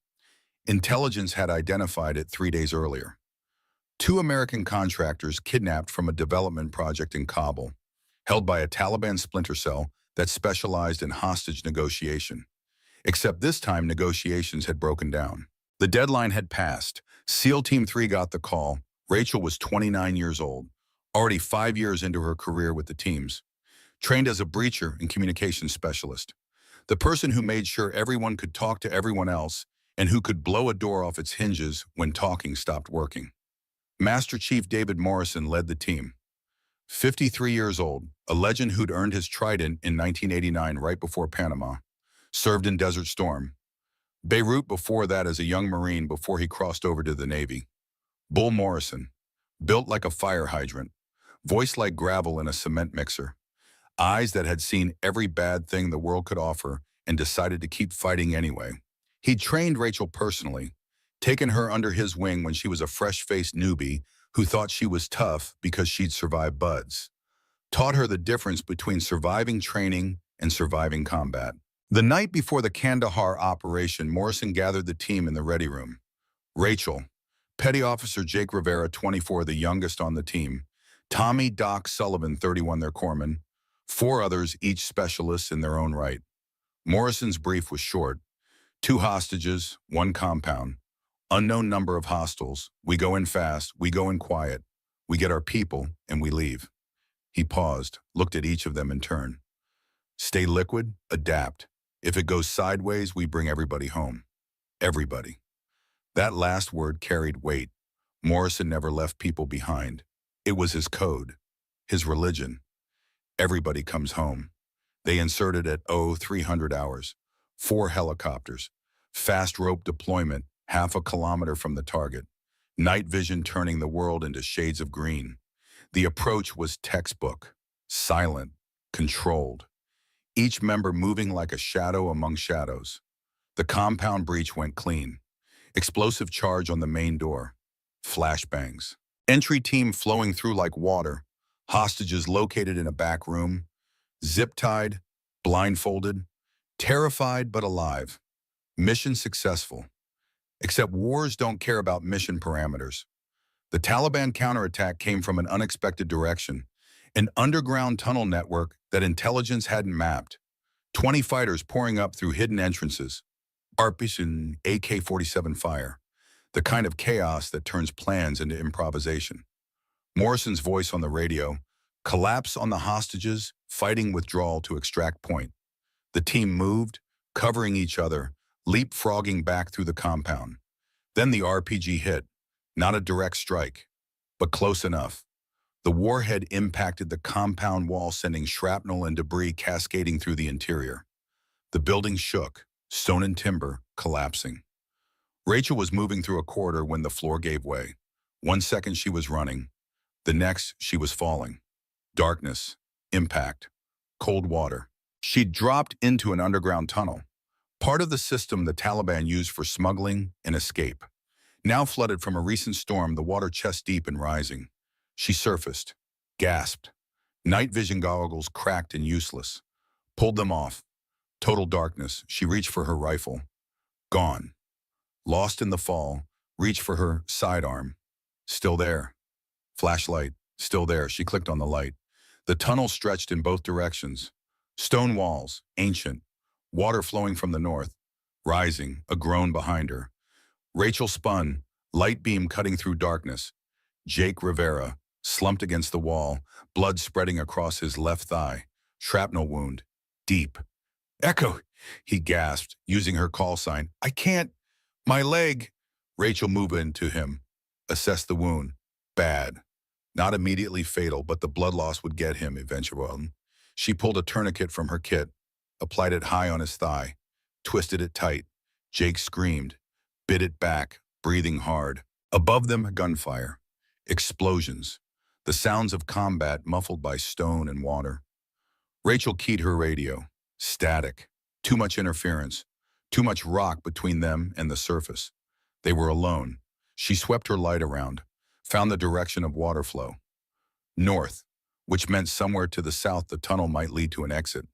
Intelligence had identified it 3 days earlier. 2 American contractors kidnapped from a development project in Kabul, held by a Taliban splinter cell that specialized in hostage negotiation. Except this time, negotiations had broken down. The deadline had passed. SEAL Team 3 got the call. Rachel was 29 years old, already 5 years into her career with the teams, trained as a breacher and communications specialist. The person who made sure everyone could talk to everyone else and who could blow a door off its hinges when talking stopped working. Master Chief David Morrison led the team. 53 years old, a legend who'd earned his trident in 1989 right before Panama, served in Desert Storm. Beirut before that as a young Marine before he crossed over to the Navy. Bull Morrison, built like a fire hydrant, voice like gravel in a cement mixer, eyes that had seen every bad thing the world could offer and decided to keep fighting anyway. He'd trained Rachel personally, taken her under his wing when she was a fresh-faced newbie who thought she was tough because she'd survived buds, taught her the difference between surviving training and surviving combat. The night before the Kandahar operation, Morrison gathered the team in the ready room. Rachel, Petty Officer Jake Rivera, 24, the youngest on the team, Tommy Doc Sullivan, 31, their corpsman, 4 others, each specialists in their own right. Morrison's brief was short. 2 hostages, 1 compound, unknown number of hostiles. We go in fast, we go in quiet, we get our people, and we leave. He paused, looked at each of them in turn. Stay liquid, adapt. If it goes sideways, we bring everybody home. Everybody. That last word carried weight. Morrison never left people behind. It was his code, his religion. Everybody comes home. They inserted at 0300 hours. 4 helicopters. Fast rope deployment, half a kilometer from the target. Night vision turning the world into shades of green. The approach was textbook. Silent. Controlled. Each member moving like a shadow among shadows. The compound breach went clean. Explosive charge on the main door. Flashbangs. Entry team flowing through like water. Hostages located in a back room. Zip-tied, blindfolded, terrified but alive. Mission successful. Except wars don't care about mission parameters. The Taliban counterattack came from an unexpected direction, an underground tunnel network that intelligence hadn't mapped. 20 fighters pouring up through hidden entrances. ARPs and AK-47 fire. The kind of chaos that turns plans into improvisation. Morrison's voice on the radio. Collapse on the hostages, fighting withdrawal to extract point. The team moved, covering each other, leapfrogging back through the compound. Then the RPG hit. Not a direct strike, but close enough. The warhead impacted the compound wall, sending shrapnel and debris cascading through the interior. The building shook, stone and timber collapsing. Rachel was moving through a corridor when the floor gave way. 1 second she was running. The next she was falling. Darkness, impact, cold water. She'd dropped into an underground tunnel, part of the system the Taliban used for smuggling and escape. Now flooded from a recent storm, the water chest deep and rising. She surfaced, gasped. Night vision goggles cracked and useless. Pulled them off. Total darkness. She reached for her rifle. Gone. Lost in the fall. Reached for her sidearm. Still there. Flashlight. Still there. She clicked on the light. The tunnel stretched in both directions. Stone walls, ancient. Water flowing from the north. Rising, a groan behind her. Rachel spun, light beam cutting through darkness. Jake Rivera, slumped against the wall, blood spreading across his left thigh. Shrapnel wound, deep. Echo, he gasped, using her call sign. I can't, my leg. Rachel moved into him, assessed the wound. Bad. Not immediately fatal, but the blood loss would get him eventually. She pulled a tourniquet from her kit, applied it high on his thigh, twisted it tight. Jake screamed, bit it back, breathing hard. Above them, gunfire. Explosions. The sounds of combat muffled by stone and water. Rachel keyed her radio. Static. Too much interference. Too much rock between them and the surface. They were alone. She swept her light around, found the direction of water flow. North, which meant somewhere to the south the tunnel might lead to an exit.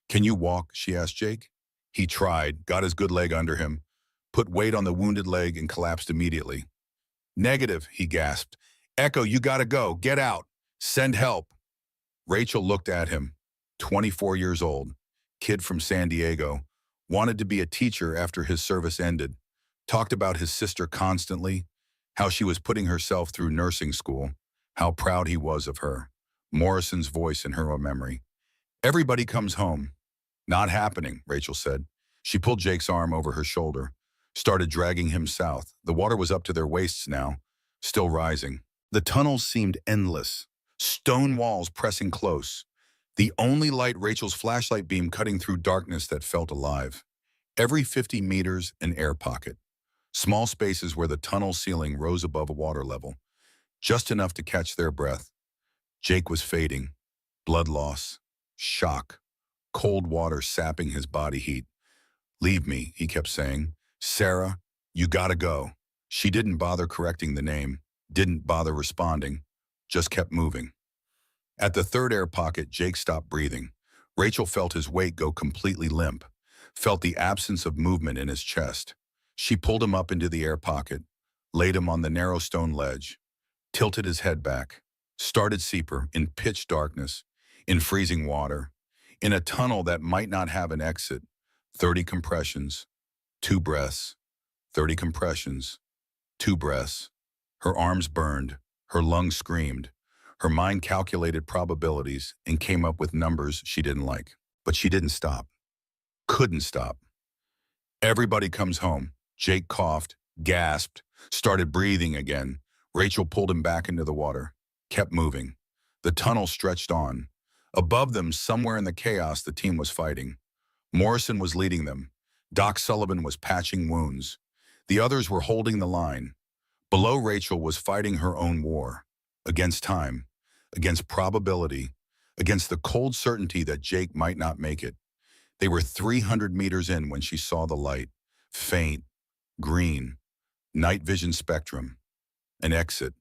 Can you walk? She asked Jake. He tried, got his good leg under him, put weight on the wounded leg and collapsed immediately. Negative, he gasped. Echo, you gotta go. Get out. Send help. Rachel looked at him. 24 years old. Kid from San Diego. Wanted to be a teacher after his service ended. Talked about his sister constantly. How she was putting herself through nursing school. How proud he was of her. Morrison's voice in her memory. Everybody comes home. Not happening, Rachel said. She pulled Jake's arm over her shoulder. Started dragging him south. The water was up to their waists now, still rising. The tunnels seemed endless. Stone walls pressing close. The only light, Rachel's flashlight beam cutting through darkness that felt alive. Every 50 meters, an air pocket. Small spaces where the tunnel ceiling rose above water level. Just enough to catch their breath. Jake was fading. Blood loss. Shock. Cold water sapping his body heat. Leave me, he kept saying. Sarah, you gotta go. She didn't bother correcting the name, didn't bother responding, just kept moving. At the third air pocket, Jake stopped breathing. Rachel felt his weight go completely limp, felt the absence of movement in his chest. She pulled him up into the air pocket, laid him on the narrow stone ledge, tilted his head back, started Seeper in pitch darkness, in freezing water, in a tunnel that might not have an exit. 30 compressions, 2 breaths, 30 compressions, 2 breaths. Her arms burned, her lungs screamed. Her mind calculated probabilities and came up with numbers she didn't like. But she didn't stop. Couldn't stop. Everybody comes home. Jake coughed, gasped, started breathing again. Rachel pulled him back into the water, kept moving. The tunnel stretched on. Above them, somewhere in the chaos, the team was fighting. Morrison was leading them. Doc Sullivan was patching wounds. The others were holding the line. Below, Rachel was fighting her own war. Against time, against probability, against the cold certainty that Jake might not make it. They were 300 meters in when she saw the light. Faint, green, night vision spectrum. An exit.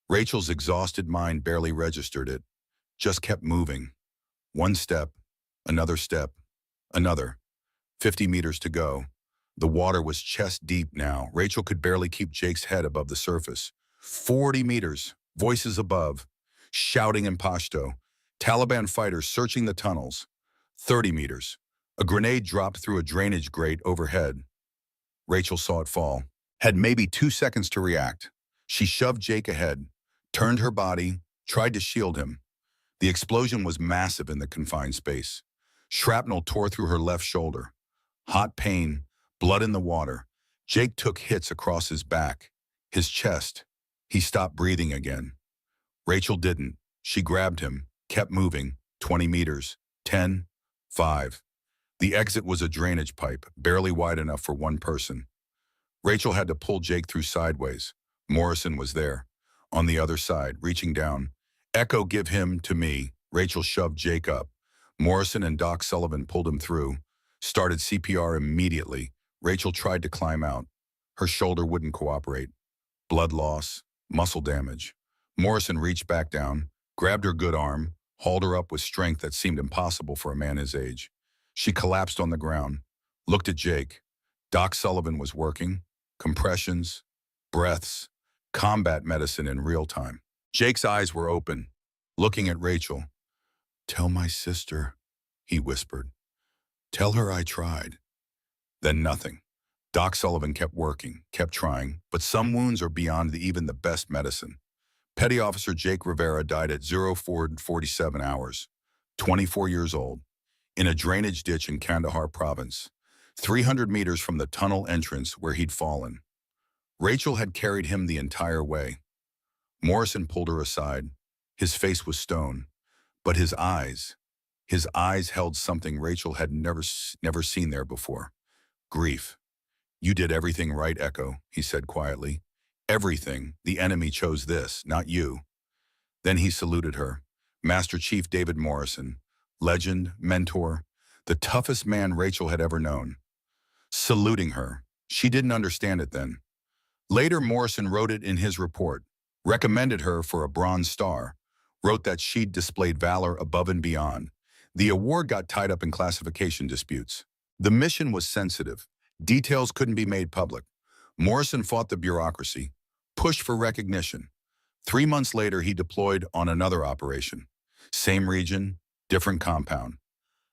Rachel's exhausted mind barely registered it, just kept moving. One step, another, 50 meters to go. The water was chest deep now. Rachel could barely keep Jake's head above the surface. 40 meters, voices above, shouting in Pashto. Taliban fighters searching the tunnels. 30 meters. A grenade dropped through a drainage grate overhead. Rachel saw it fall. Had maybe 2 seconds to react. She shoved Jake ahead, turned her body, tried to shield him. The explosion was massive in the confined space. Shrapnel tore through her left shoulder. Hot pain, blood in the water. Jake took hits across his back, his chest. He stopped breathing again. Rachel didn't. She grabbed him, kept moving. 20 meters, 10, 5. The exit was a drainage pipe, barely wide enough for one person. Rachel had to pull Jake through sideways. Morrison was there, on the other side, reaching down. Echo, give him to me. Rachel shoved Jake up. Morrison and Doc Sullivan pulled him through, started CPR immediately. Rachel tried to climb out. Her shoulder wouldn't cooperate. Blood loss, muscle damage. Morrison reached back down, grabbed her good arm, hauled her up with strength that seemed impossible for a man his age. She collapsed on the ground, looked at Jake. Doc Sullivan was working, compressions, breaths, combat medicine in real time. Jake's eyes were open, looking at Rachel. "Tell my sister," he whispered. "Tell her I tried." Then nothing. Doc Sullivan kept working, kept trying, but some wounds are beyond even the best medicine. Petty Officer Jake Rivera died at 04:47 hours, 24 years old, in a drainage ditch in Kandahar province, 300 meters from the tunnel entrance where he'd fallen. Rachel had carried him the entire way. Morrison pulled her aside. His face was stone, but his eyes held something Rachel had never seen there before. Grief. "You did everything right, Echo," he said quietly. "Everything. The enemy chose this, not you." Then he saluted her. Master Chief David Morrison, legend, mentor, the toughest man Rachel had ever known. Saluting her. She didn't understand it then. Later, Morrison wrote it in his report, recommended her for a Bronze Star, wrote that she'd displayed valor above and beyond. The award got tied up in classification disputes. The mission was sensitive. Details couldn't be made public. Morrison fought the bureaucracy, pushed for recognition. 3 months later, he deployed on another operation. Same region, different compound.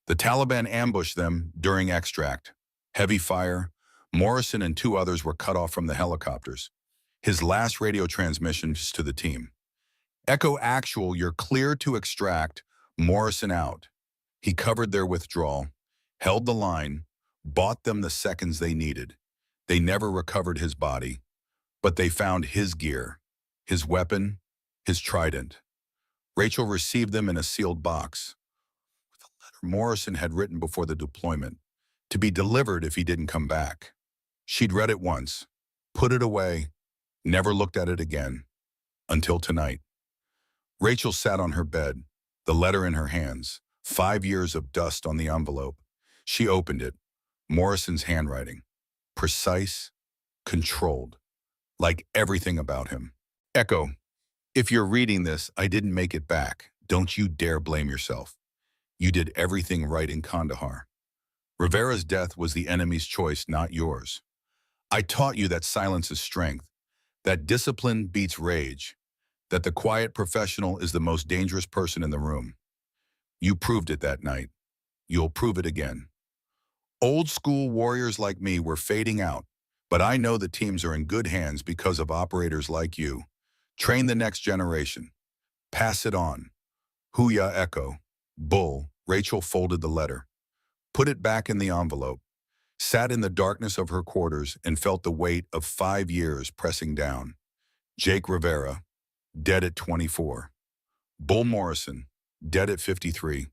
The Taliban ambushed them during extract. Heavy fire. Morrison and 2 others were cut off from the helicopters. His last radio transmissions to the team. "Echo Actual, you're clear to extract. Morrison out." He covered their withdrawal, held the line, bought them the seconds they needed. They never recovered his body, but they found his gear, his weapon, his trident. Rachel received them in a sealed box, with a letter Morrison had written before the deployment, to be delivered if he didn't come back. She'd read it once, put it away, never looked at it again, until tonight. Rachel sat on her bed, the letter in her hands, 5 years of dust on the envelope. She opened it, Morrison's handwriting, precise, controlled, like everything about him. "Echo, if you're reading this, I didn't make it back. Don't you dare blame yourself. You did everything right in Kandahar. Rivera's death was the enemy's choice, not yours. I taught you that silence is strength, that discipline beats rage, that the quiet professional is the most dangerous person in the room. You proved it that night. You'll prove it again. Old school warriors like me were fading out, but I know the teams are in good hands because of operators like you. Train the next generation. Pass it on. Huya Echo. Bull." Rachel folded the letter, put it back in the envelope, sat in the darkness of her quarters and felt the weight of 5 years pressing down. Jake Rivera, dead at 24. Bull Morrison, dead at 53.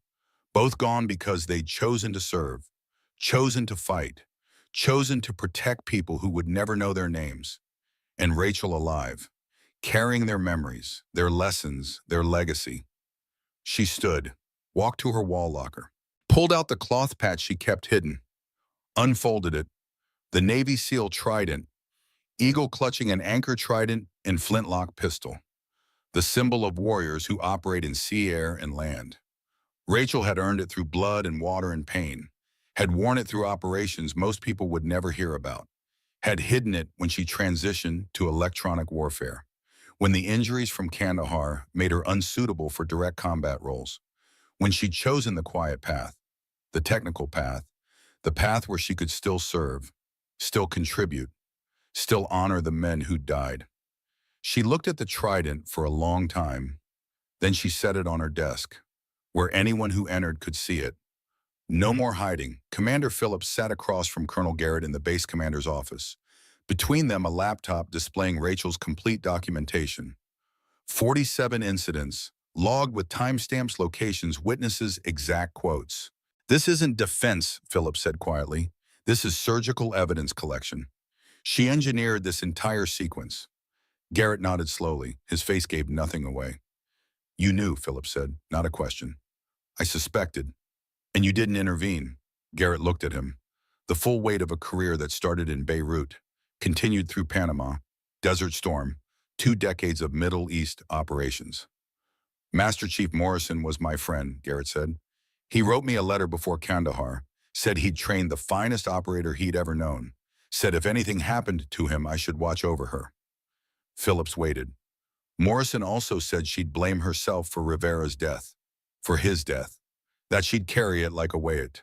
Both gone because they'd chosen to serve, chosen to fight, chosen to protect people who would never know their names. And Rachel alive, carrying their memories, their lessons, their legacy. She stood, walked to her wall locker, pulled out the cloth patch she kept hidden, unfolded it, the Navy SEAL trident, eagle clutching an anchor trident and flintlock pistol, the symbol of warriors who operate in sea, air, and land. Rachel had earned it through blood and water and pain, had worn it through operations most people would never hear about, had hidden it when she transitioned to electronic warfare, when the injuries from Kandahar made her unsuitable for direct combat roles, when she'd chosen the quiet path, the technical path, the path where she could still serve, still contribute, still honor the men who died. She looked at the trident for a long time, then she set it on her desk, where anyone who entered could see it. No more hiding. Commander Phillips sat across from Colonel Garrett in the base commander's office. Between them, a laptop displaying Rachel's complete documentation. 47 incidents, logged with timestamps, locations, witnesses, exact quotes. "This isn't defense," Phillips said quietly. "This is surgical evidence collection." She engineered this entire sequence. Garrett nodded slowly. His face gave nothing away. "You knew," Phillips said, "not a question." "I suspected." "And you didn't intervene." Garrett looked at him. The full weight of a career that started in Beirut, continued through Panama, Desert Storm, 2 decades of Middle East operations. "Master Chief Morrison was my friend," Garrett said. "He wrote me a letter before Kandahar, said he'd trained the finest operator he'd ever known, said if anything happened to him, I should watch over her." Phillips waited. "Morrison also said she'd blame herself for Rivera's death, for his death, that she'd carry it like a weight."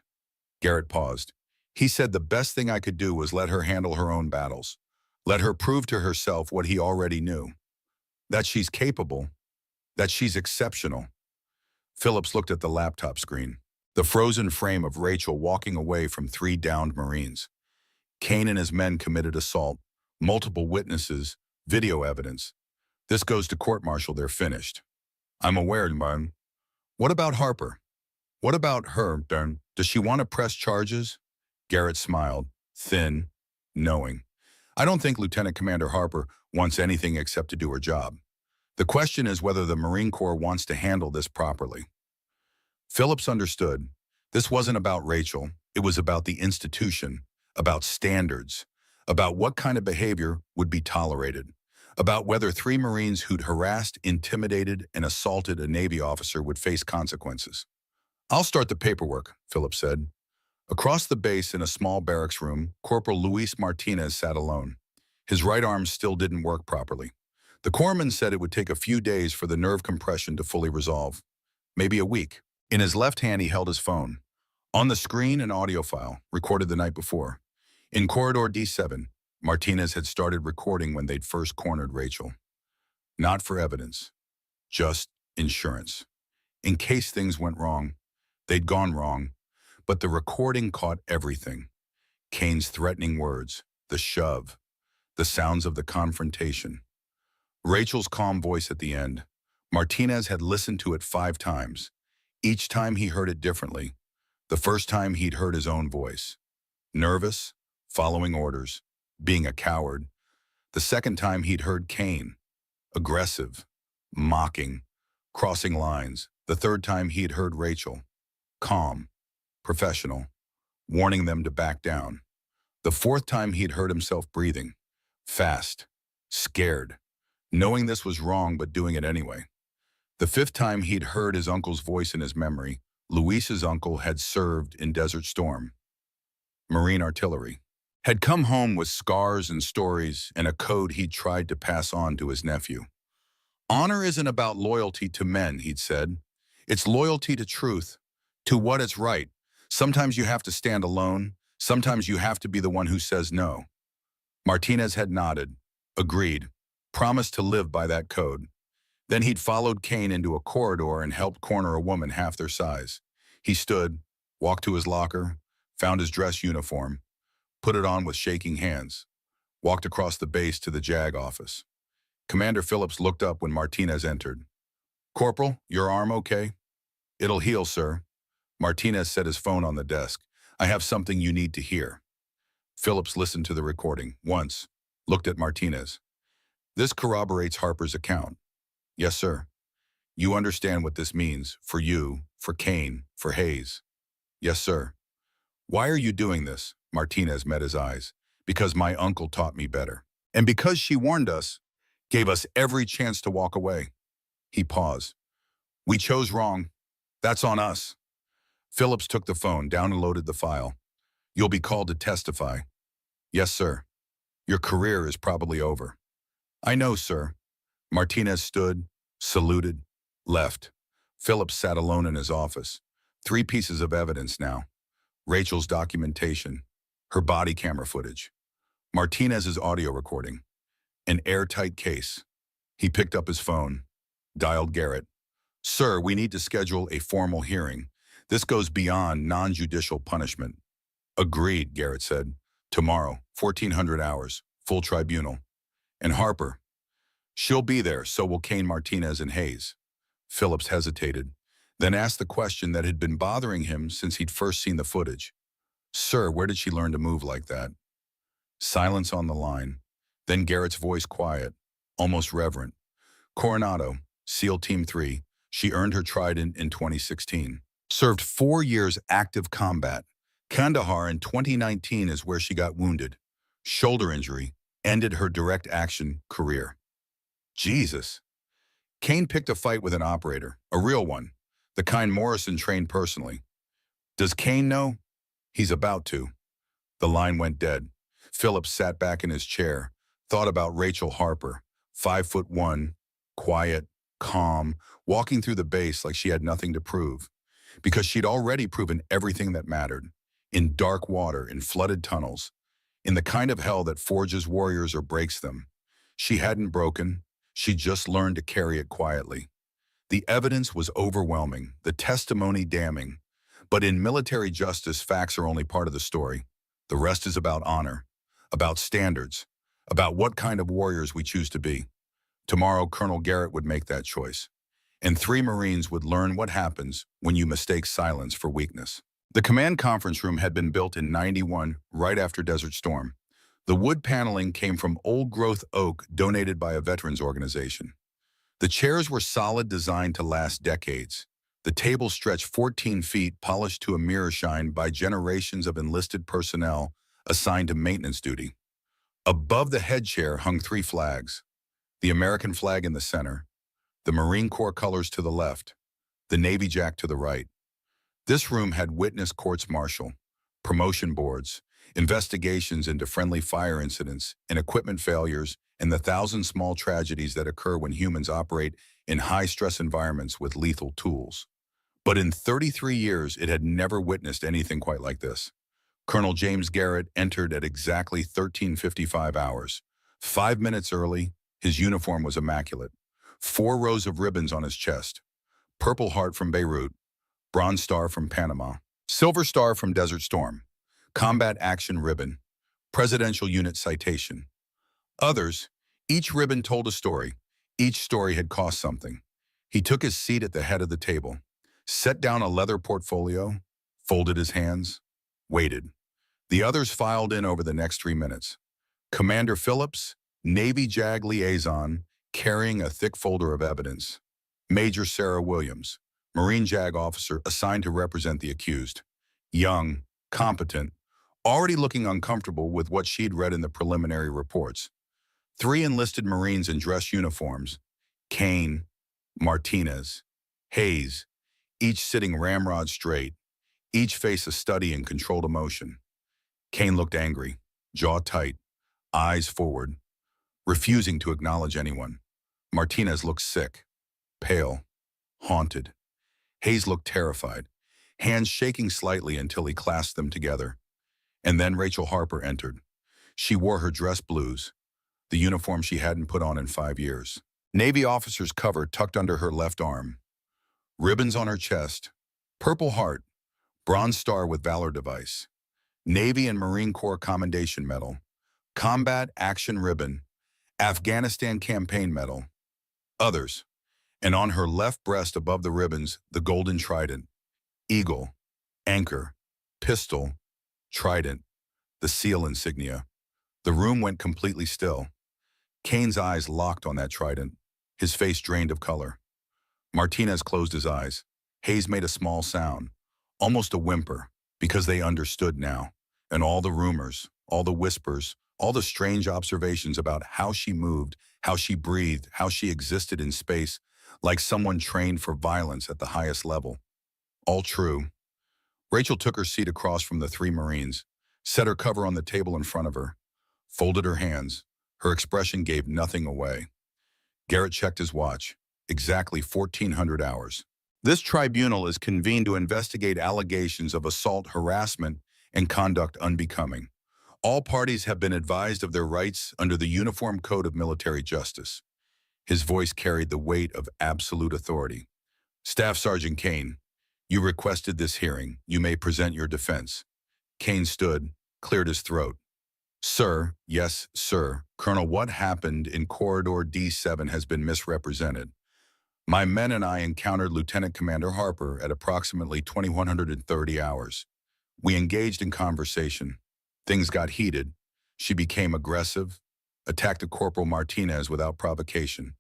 Garrett paused. "He said the best thing I could do was let her handle her own battles, let her prove to herself what he already knew, that she's capable, that she's exceptional." Phillips looked at the laptop screen, the frozen frame of Rachel walking away from 3 downed Marines. Kane and his men committed assault, multiple witnesses, video evidence. This goes to court-martial, they're finished. "I'm aware, man. What about Harper? What about her, then? Does she want to press charges?" Garrett smiled, thin, knowing. "I don't think Lieutenant Commander Harper wants anything except to do her job. The question is whether the Marine Corps wants to handle this properly." Phillips understood. This wasn't about Rachel. It was about the institution, about standards, about what kind of behavior would be tolerated, about whether 3 Marines who'd harassed, intimidated, and assaulted a Navy officer would face consequences. "I'll start the paperwork," Phillips said. Across the base in a small barracks room, Corporal Luis Martinez sat alone. His right arm still didn't work properly. The corpsman said it would take a few days for the nerve compression to fully resolve. Maybe a week. In his left hand, he held his phone. On the screen, an audio file, recorded the night before. In Corridor D7, Martinez had started recording when they'd first cornered Rachel. Not for evidence, just insurance. In case things went wrong. They'd gone wrong, but the recording caught everything. Kane's threatening words, the shove, the sounds of the confrontation. Rachel's calm voice at the end. Martinez had listened to it 5 times. Each time he heard it differently. The first time he'd heard his own voice. Nervous, following orders, being a coward. The second time he'd heard Kane. Aggressive, mocking, crossing lines. The third time he'd heard Rachel. Calm, professional, warning them to back down. The fourth time he'd heard himself breathing. Fast, scared, knowing this was wrong but doing it anyway. The 5th time he'd heard his uncle's voice in his memory. Luis's uncle had served in Desert Storm. Marine artillery. Had come home with scars and stories and a code he'd tried to pass on to his nephew. "Honor isn't about loyalty to men," he'd said. "It's loyalty to truth, to what is right. Sometimes you have to stand alone. Sometimes you have to be the one who says no." Martinez had nodded, agreed, promised to live by that code. Then he'd followed Kane into a corridor and helped corner a woman half their size. He stood, walked to his locker, found his dress uniform. put it on with shaking hands, walked across the base to the JAG office. Commander Phillips looked up when Martinez entered. "Corporal, your arm okay?" "It'll heal, sir." Martinez set his phone on the desk. "I have something you need to hear." Phillips listened to the recording once, looked at Martinez. "This corroborates Harper's account." "Yes, sir." "You understand what this means for you, for Kane, for Hayes?" "Yes, sir." "Why are you doing this?" Martinez met his eyes. "Because my uncle taught me better. And because she warned us, gave us every chance to walk away." He paused. "We chose wrong. That's on us." Phillips took the phone, downloaded the file. "You'll be called to testify." "Yes, sir." "Your career is probably over." "I know, sir." Martinez stood, saluted, left. Phillips sat alone in his office. 3 pieces of evidence now. Rachel's documentation, her body camera footage, Martinez's audio recording, an airtight case. He picked up his phone, dialed Garrett. "Sir, we need to schedule a formal hearing. This goes beyond non-judicial punishment." "Agreed," Garrett said. "Tomorrow, 1400 hours, full tribunal." "And Harper?" "She'll be there, so will Kane, Martinez, and Hayes." Phillips hesitated, then asked the question that had been bothering him since he'd first seen the footage. "Sir, where did she learn to move like that?" Silence on the line. Then Garrett's voice quiet, almost reverent. "Coronado, SEAL Team 3. She earned her trident in 2016. Served 4 years active combat. Kandahar in 2019 is where she got wounded. Shoulder injury. Ended her direct action career." Jesus. Kane picked a fight with an operator, a real one, the kind Morrison trained personally. "Does Kane know?" "He's about to." The line went dead. Phillips sat back in his chair, thought about Rachel Harper, 5'1", quiet, calm, walking through the base like she had nothing to prove. Because she'd already proven everything that mattered. In dark water, in flooded tunnels, in the kind of hell that forges warriors or breaks them. She hadn't broken. She just learned to carry it quietly. The evidence was overwhelming, the testimony damning. But in military justice, facts are only part of the story. The rest is about honor, about standards, about what kind of warriors we choose to be. Tomorrow, Colonel Garrett would make that choice. And 3 Marines would learn what happens when you mistake silence for weakness. The command conference room had been built in '91, right after Desert Storm. The wood paneling came from old-growth oak donated by a veterans organization. The chairs were solid, designed to last decades. The table stretched 14 feet, polished to a mirror shine by generations of enlisted personnel assigned to maintenance duty. Above the head chair hung 3 flags, the American flag in the center, the Marine Corps colors to the left, the Navy Jack to the right. This room had witnessed courts-martial, promotion boards, investigations into friendly fire incidents and equipment failures, and the 1,000 small tragedies that occur when humans operate in high-stress environments with lethal tools. But in 33 years, it had never witnessed anything quite like this. Colonel James Garrett entered at exactly 13:55 hours. 5 minutes early, his uniform was immaculate. 4 rows of ribbons on his chest. Purple Heart from Beirut, Bronze Star from Panama, Silver Star from Desert Storm, Combat Action Ribbon, Presidential Unit Citation. Others, each ribbon told a story. Each story had cost something. He took his seat at the head of the table, set down a leather portfolio, folded his hands, waited. The others filed in over the next 3 minutes. Commander Phillips, Navy JAG liaison, carrying a thick folder of evidence. Major Sarah Williams, Marine JAG officer assigned to represent the accused. Young, competent, already looking uncomfortable with what she'd read in the preliminary reports. 3 enlisted Marines in dress uniforms, Kane, Martinez, Hayes, each sitting ramrod straight, each face a study in controlled emotion. Kane looked angry, jaw tight, eyes forward, refusing to acknowledge anyone. Martinez looked sick, pale, haunted. Hayes looked terrified, hands shaking slightly until he clasped them together. And then Rachel Harper entered. She wore her dress blues, the uniform she hadn't put on in 5 years. Navy officer's cover tucked under her left arm. Ribbons on her chest. Purple Heart, Bronze Star with Valor device. Navy and Marine Corps Commendation Medal, Combat Action Ribbon, Afghanistan Campaign Medal, others, and on her left breast above the ribbons, the golden trident, eagle, anchor, pistol, trident, the SEAL insignia. The room went completely still. Kane's eyes locked on that trident, his face drained of color. Martinez closed his eyes. Hayes made a small sound, almost a whimper, because they understood now. And all the rumors, all the whispers, all the strange observations about how she moved, how she breathed, how she existed in space, like someone trained for violence at the highest level. All true. Rachel took her seat across from the three Marines, set her cover on the table in front of her, folded her hands. Her expression gave nothing away. Garrett checked his watch. Exactly 1,400 hours. This tribunal is convened to investigate allegations of assault, harassment, and conduct unbecoming. All parties have been advised of their rights under the Uniform Code of Military Justice. His voice carried the weight of absolute authority. Staff Sergeant Kane, you requested this hearing. You may present your defense. Kane stood, cleared his throat. Sir, yes, sir. Colonel, what happened in Corridor D7 has been misrepresented. My men and I encountered Lieutenant Commander Harper at approximately 2130 hours. We engaged in conversation. Things got heated. She became aggressive, attacked Corporal Martinez without provocation.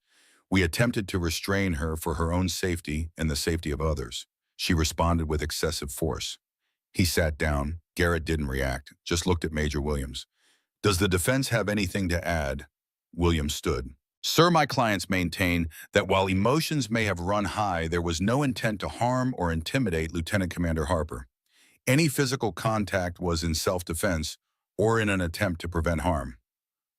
We attempted to restrain her for her own safety and the safety of others. She responded with excessive force. He sat down. Garrett didn't react, just looked at Major Williams. Does the defense have anything to add? Williams stood. Sir, my clients maintain that while emotions may have run high, there was no intent to harm or intimidate Lieutenant Commander Harper. Any physical contact was in self-defense or in an attempt to prevent harm.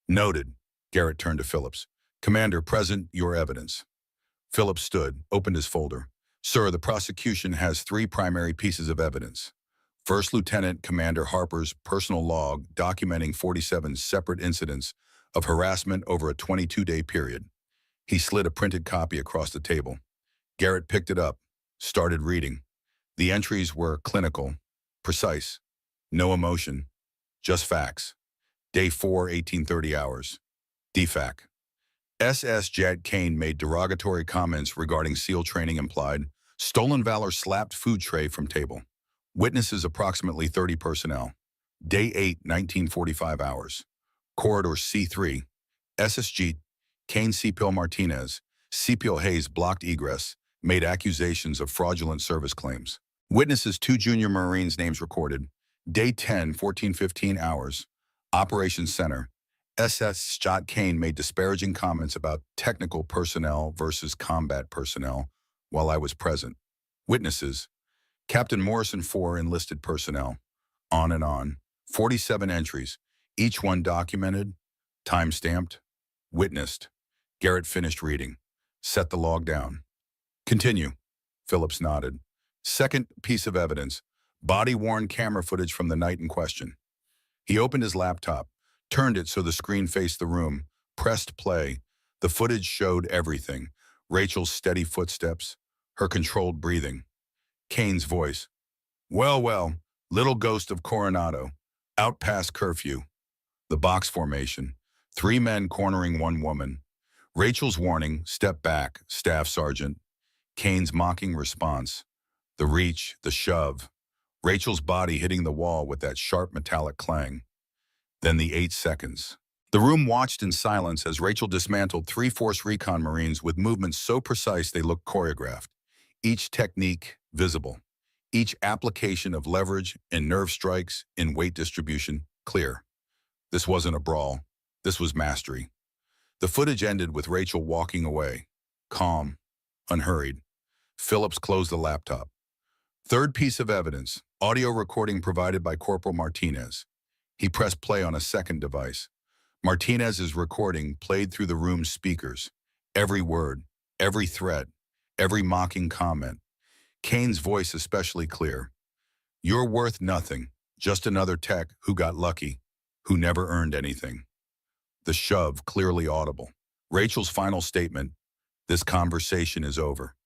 Noted. Garrett turned to Phillips. Commander, present your evidence. Phillips stood, opened his folder. Sir, the prosecution has three primary pieces of evidence. First Lieutenant Commander Harper's personal log documenting 47 separate incidents of harassment over a 22-day period. He slid a printed copy across the table. Garrett picked it up, started reading. The entries were clinical, precise, no emotion, just facts. Day 4, 1830 hours. DFAC. SS Jad Kane made derogatory comments regarding SEAL training implied. Stolen valor slapped food tray from table. Witnesses approximately 30 personnel. Day 8, 1945 hours. Corridor C3. SSG. Kane Cpil Martinez. Cpil Hayes blocked egress. Made accusations of fraudulent service claims. Witnesses 2 junior Marines names recorded. Day 10, 1415 hours. Operations Center. SS Jad Kane made disparaging comments about technical personnel versus combat personnel while I was present. Witnesses. Captain Morrison 4 enlisted personnel. On and on. 47 entries, each one documented, time-stamped, witnessed. Garrett finished reading. Set the log down. Continue. Phillips nodded. Second piece of evidence, body-worn camera footage from the night in question. He opened his laptop, turned it so the screen faced the room, pressed play. The footage showed everything. Rachel's steady footsteps, her controlled breathing. Kane's voice. Well, well, little ghost of Coronado. Out past curfew. The box formation. 3 men cornering 1 woman. Rachel's warning, step back, Staff Sergeant. Kane's mocking response. The reach, the shove. Rachel's body hitting the wall with that sharp metallic clang. Then the 8 seconds. The room watched in silence as Rachel dismantled 3 Force Recon Marines with movements so precise they looked choreographed. Each technique visible. Each application of leverage and nerve strikes in weight distribution clear. This wasn't a brawl. This was mastery. The footage ended with Rachel walking away, calm, unhurried. Phillips closed the laptop. Third piece of evidence, audio recording provided by Corporal Martinez. He pressed play on a second device. Martinez's recording played through the room's speakers. Every word, every threat, every mocking comment. Kane's voice especially clear. You're worth nothing, just another tech who got lucky, who never earned anything. The shove clearly audible. Rachel's final statement, this conversation is over.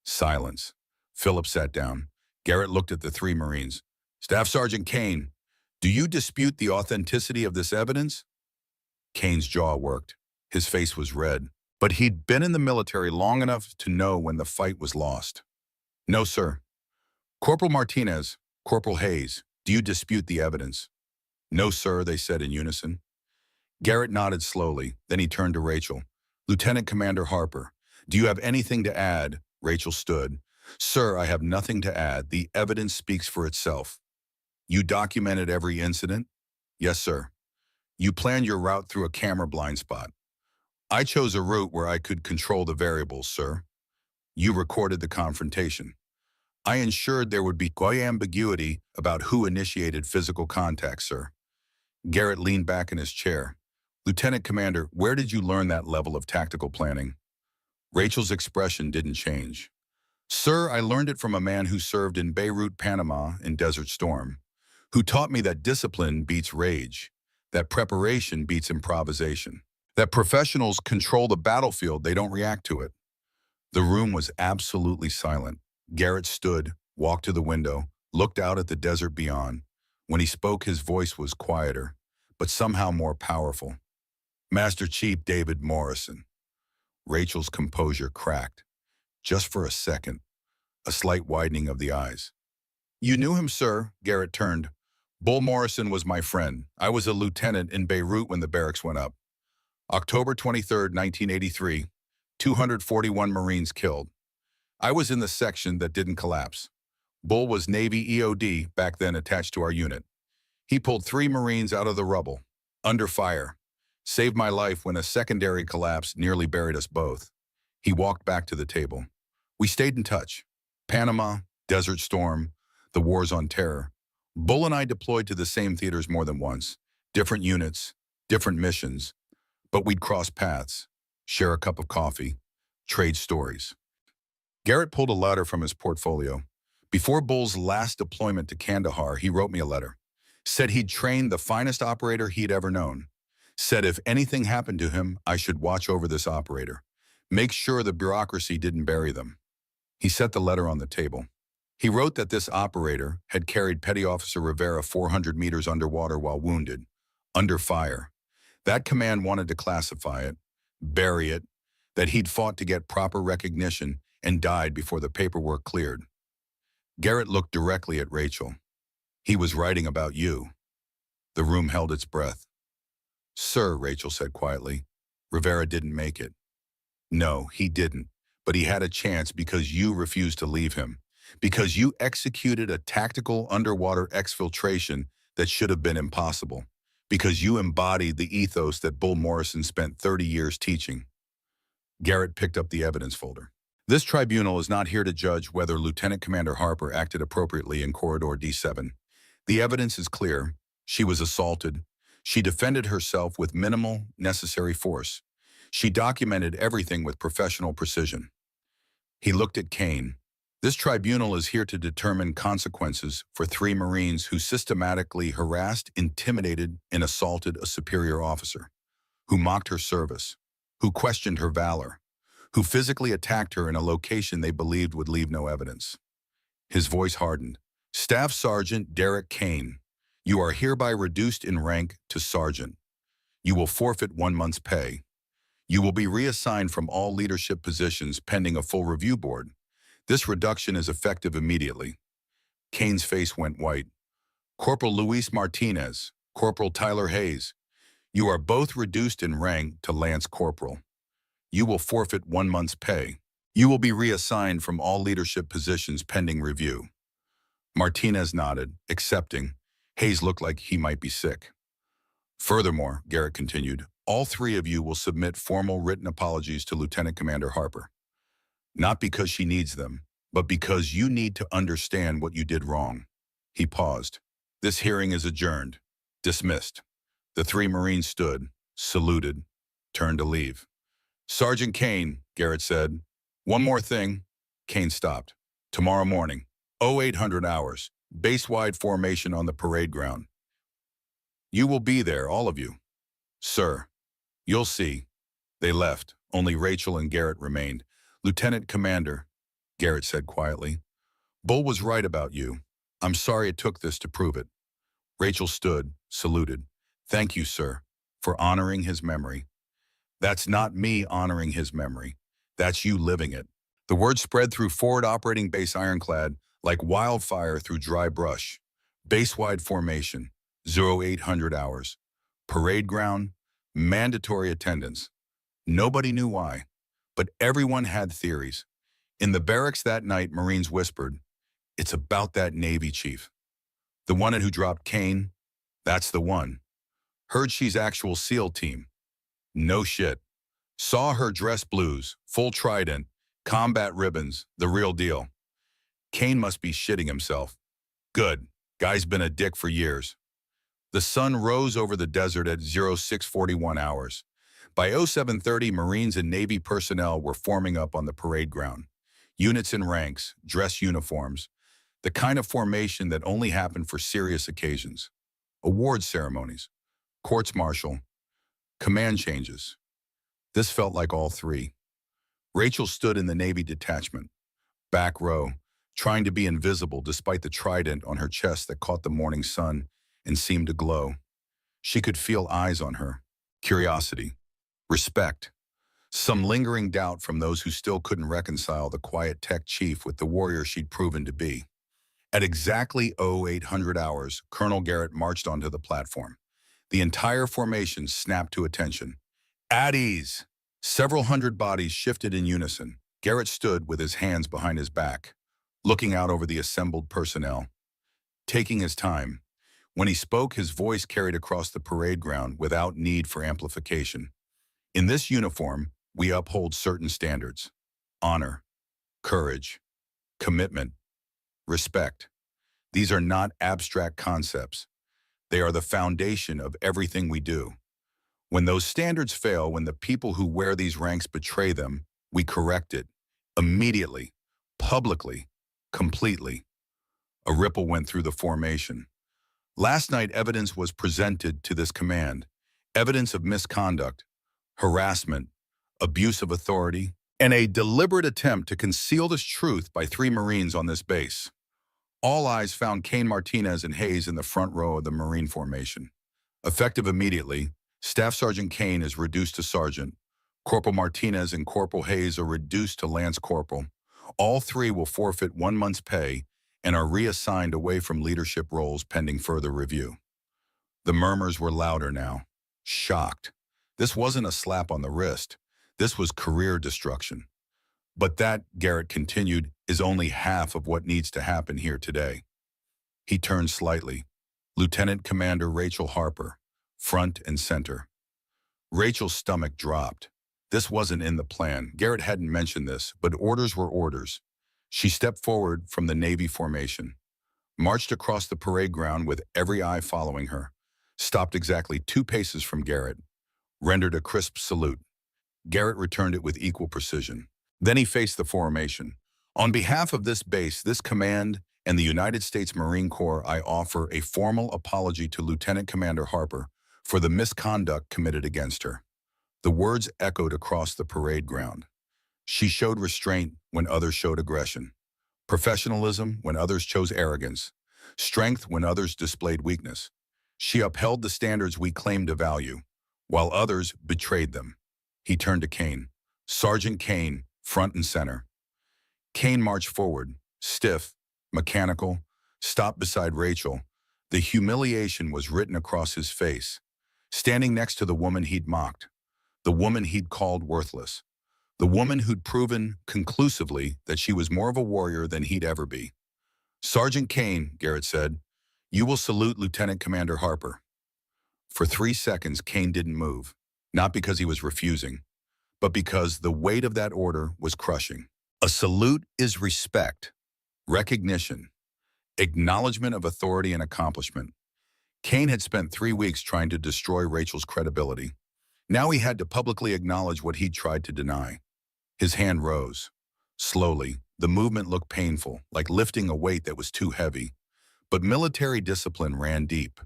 Silence. Phillips sat down. Garrett looked at the 3 Marines. Staff Sergeant Kane, Do you dispute the authenticity of this evidence? Kane's jaw worked. His face was red, but he'd been in the military long enough to know when the fight was lost. No, sir. Corporal Martinez, Corporal Hayes, do you dispute the evidence? No, sir, they said in unison. Garrett nodded slowly, then he turned to Rachel. Lieutenant Commander Harper, do you have anything to add? Rachel stood. Sir, I have nothing to add. The evidence speaks for itself. You documented every incident? Yes, sir. You planned your route through a camera blind spot. I chose a route where I could control the variables, sir. You recorded the confrontation. I ensured there would be no ambiguity about who initiated physical contact, sir. Garrett leaned back in his chair. Lieutenant Commander, where did you learn that level of tactical planning? Rachel's expression didn't change. Sir, I learned it from a man who served in Beirut, Panama in Desert Storm, who taught me that discipline beats rage, that preparation beats improvisation, that professionals control the battlefield, they don't react to it. The room was absolutely silent. Garrett stood, walked to the window, looked out at the desert beyond. When he spoke, his voice was quieter, but somehow more powerful. Master Chief David Morrison. Rachel's composure cracked. Just for a second, a slight widening of the eyes. You knew him, sir, Garrett turned. Bull Morrison was my friend. I was a lieutenant in Beirut when the barracks went up. October 23, 1983, 241 Marines killed. I was in the section that didn't collapse. Bull was Navy EOD, back then attached to our unit. He pulled 3 Marines out of the rubble, under fire, saved my life when a secondary collapse nearly buried us both. He walked back to the table. We stayed in touch. Panama, Desert Storm, the wars on terror. Bull and I deployed to the same theaters more than once. Different units, different missions. But we'd cross paths, share a cup of coffee, trade stories. Garrett pulled a letter from his portfolio. Before Bull's last deployment to Kandahar, he wrote me a letter. Said he'd trained the finest operator he'd ever known. Said if anything happened to him, I should watch over this operator. Make sure the bureaucracy didn't bury them. He set the letter on the table. He wrote that this operator had carried Petty Officer Rivera 400 meters underwater while wounded, under fire. That command wanted to classify it, bury it, that he'd fought to get proper recognition and died before the paperwork cleared. Garrett looked directly at Rachel. He was writing about you. The room held its breath. Sir, Rachel said quietly, Rivera didn't make it. No, he didn't, but he had a chance because you refused to leave him, because you executed a tactical underwater exfiltration that should have been impossible, because you embodied the ethos that Bull Morrison spent 30 years teaching. Garrett picked up the evidence folder. This tribunal is not here to judge whether Lieutenant Commander Harper acted appropriately in Corridor D7. The evidence is clear. She was assaulted. She defended herself with minimal necessary force. She documented everything with professional precision. He looked at Kane. This tribunal is here to determine consequences for 3 Marines who systematically harassed, intimidated, and assaulted a superior officer, who mocked her service, who questioned her valor, who physically attacked her in a location they believed would leave no evidence. His voice hardened. Staff Sergeant Derek Kane, you are hereby reduced in rank to sergeant. You will forfeit 1 month's pay. You will be reassigned from all leadership positions pending a full review board. This reduction is effective immediately. Kane's face went white. Corporal Luis Martinez, Corporal Tyler Hayes, you are both reduced in rank to Lance Corporal. You will forfeit 1 month's pay. You will be reassigned from all leadership positions pending review. Martinez nodded, accepting. Hayes looked like he might be sick. Furthermore, Garrett continued, all 3 of you will submit formal written apologies to Lieutenant Commander Harper. Not because she needs them, but because you need to understand what you did wrong. He paused. This hearing is adjourned. Dismissed. The 3 Marines stood, saluted, turned to leave. Sergeant Kane, Garrett said. One more thing. Kane stopped. Tomorrow morning, 0800 hours, base-wide formation on the parade ground. You will be there, all of you. Sir, you'll see. They left. Only Rachel and Garrett remained. Lieutenant Commander, Garrett said quietly, Bull was right about you. I'm sorry it took this to prove it. Rachel stood, saluted. Thank you, sir, for honoring his memory. That's not me honoring his memory. That's you living it. The word spread through forward operating base ironclad like wildfire through dry brush. Base-wide formation, 0800 hours. Parade ground, mandatory attendance. Nobody knew why, but everyone had theories. In the barracks that night, Marines whispered, "It's about that Navy chief. The one who dropped Kane, that's the one. Heard she's actual SEAL team. No shit. Saw her dress blues, full trident, combat ribbons, the real deal. Kane must be shitting himself. Good. Guy's been a dick for years." The sun rose over the desert at 0641 hours. By 0730, Marines and Navy personnel were forming up on the parade ground. Units in ranks, dress uniforms, the kind of formation that only happened for serious occasions. Award ceremonies, courts-martial, command changes. This felt like all three. Rachel stood in the Navy detachment, back row, trying to be invisible despite the trident on her chest that caught the morning sun and seemed to glow. She could feel eyes on her, curiosity, respect, some lingering doubt from those who still couldn't reconcile the quiet tech chief with the warrior she'd proven to be. At exactly 0800 hours, Colonel Garrett marched onto the platform. The entire formation snapped to attention. At ease! Several hundred bodies shifted in unison. Garrett stood with his hands behind his back, looking out over the assembled personnel, taking his time. When he spoke, his voice carried across the parade ground without need for amplification. In this uniform, we uphold certain standards: honor, courage, commitment, respect. These are not abstract concepts. They are the foundation of everything we do. When those standards fail, when the people who wear these ranks betray them, we correct it. Immediately, publicly, completely. A ripple went through the formation. Last night, evidence was presented to this command. Evidence of misconduct, harassment, abuse of authority, and a deliberate attempt to conceal this truth by 3 Marines on this base. All eyes found Kane, Martinez, and Hayes in the front row of the Marine formation. Effective immediately, Staff Sergeant Kane is reduced to Sergeant. Corporal Martinez and Corporal Hayes are reduced to Lance Corporal. All 3 will forfeit 1 month's pay and are reassigned away from leadership roles pending further review. The murmurs were louder now, shocked. This wasn't a slap on the wrist. This was career destruction. But that, Garrett continued, is only half of what needs to happen here today. He turned slightly. Lieutenant Commander Rachel Harper, front and center. Rachel's stomach dropped. This wasn't in the plan. Garrett hadn't mentioned this, but orders were orders. She stepped forward from the Navy formation, marched across the parade ground with every eye following her, stopped exactly 2 paces from Garrett, rendered a crisp salute. Garrett returned it with equal precision. Then he faced the formation. On behalf of this base, this command, and the United States Marine Corps, I offer a formal apology to Lieutenant Commander Harper for the misconduct committed against her. The words echoed across the parade ground. She showed restraint when others showed aggression, professionalism when others chose arrogance, strength when others displayed weakness. She upheld the standards we claim to value, while others betrayed them. He turned to Kane. Sergeant Kane, front and center. Kane marched forward, stiff, mechanical, stopped beside Rachel. The humiliation was written across his face, standing next to the woman he'd mocked, the woman he'd called worthless, the woman who'd proven conclusively that she was more of a warrior than he'd ever be. Sergeant Kane, Garrett said, you will salute Lieutenant Commander Harper. For 3 seconds, Kane didn't move, not because he was refusing, but because the weight of that order was crushing. A salute is respect, recognition, acknowledgement of authority and accomplishment. Kane had spent 3 weeks trying to destroy Rachel's credibility. Now he had to publicly acknowledge what he'd tried to deny. His hand rose. Slowly, the movement looked painful, like lifting a weight that was too heavy. But military discipline ran deep.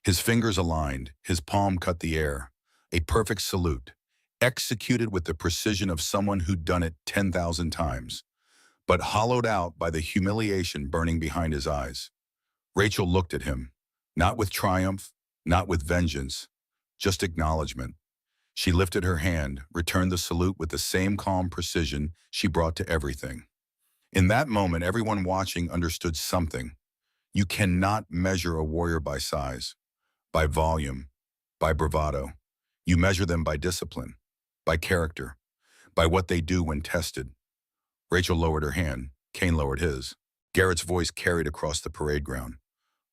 His fingers aligned, his palm cut the air. A perfect salute, executed with the precision of someone who'd done it 10,000 times, but hollowed out by the humiliation burning behind his eyes. Rachel looked at him, Not with triumph, not with vengeance, just acknowledgement. She lifted her hand, returned the salute with the same calm precision she brought to everything. In that moment, everyone watching understood something. You cannot measure a warrior by size, by volume, by bravado. You measure them by discipline, by character, by what they do when tested. Rachel lowered her hand. Kane lowered his. Garrett's voice carried across the parade ground.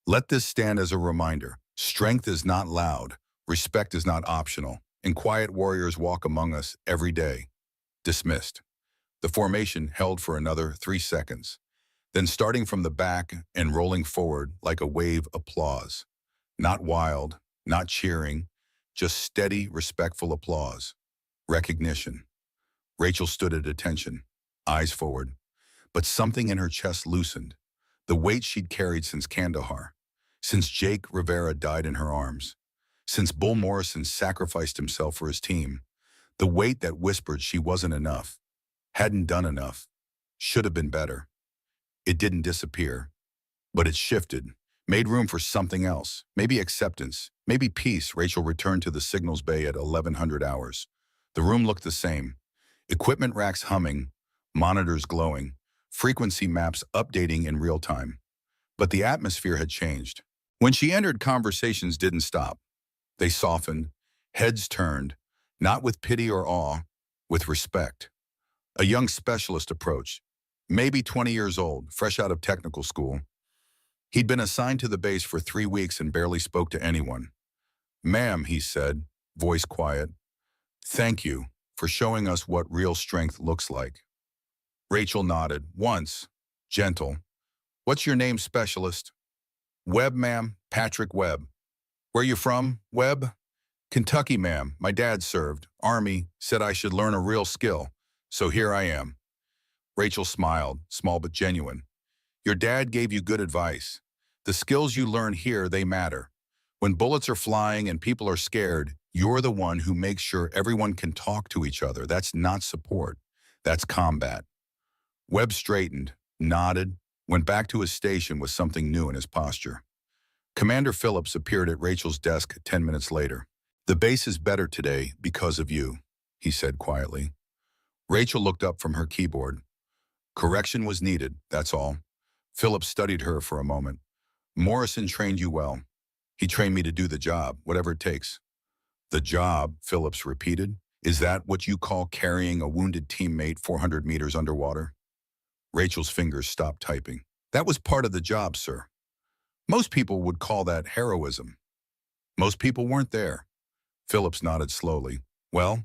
Let this stand as a reminder. Strength is not loud. Respect is not optional. And quiet warriors walk among us every day. Dismissed. The formation held for another 3 seconds. Then starting from the back and rolling forward like a wave applause. Not wild, not cheering, just steady, respectful applause. Recognition. Rachel stood at attention, eyes forward. But something in her chest loosened. The weight she'd carried since Kandahar, since Jake Rivera died in her arms, since Bull Morrison sacrificed himself for his team, the weight that whispered she wasn't enough, hadn't done enough, should have been better. It didn't disappear, but it shifted, made room for something else, maybe acceptance, maybe peace. Rachel returned to the signals bay at 1100 hours. The room looked the same. Equipment racks humming, monitors glowing, frequency maps updating in real time. But the atmosphere had changed. When she entered, conversations didn't stop. They softened, heads turned, not with pity or awe, with respect. A young specialist approached, maybe 20 years old, fresh out of technical school. He'd been assigned to the base for 3 weeks and barely spoke to anyone. Ma'am, he said, voice quiet, thank you for showing us what real strength looks like. Rachel nodded, once, gentle. What's your name, specialist? Webb, ma'am, Patrick Webb. Where you from, Webb? Kentucky, ma'am. My dad served. Army, said I should learn a real skill. So here I am. Rachel smiled, small but genuine. Your dad gave you good advice. The skills you learn here, they matter. When bullets are flying and people are scared, you're the one who makes sure everyone can talk to each other. That's not support. That's combat. Webb straightened, nodded, went back to his station with something new in his posture. Commander Phillips appeared at Rachel's desk 10 minutes later. The base is better today because of you, he said quietly. Rachel looked up from her keyboard. Correction was needed, that's all. Phillips studied her for a moment. Morrison trained you well. He trained me to do the job, whatever it takes. The job, Phillips repeated. Is that what you call carrying a wounded teammate 400 meters underwater? Rachel's fingers stopped typing. That was part of the job, sir. Most people would call that heroism. Most people weren't there. Phillips nodded slowly. Well,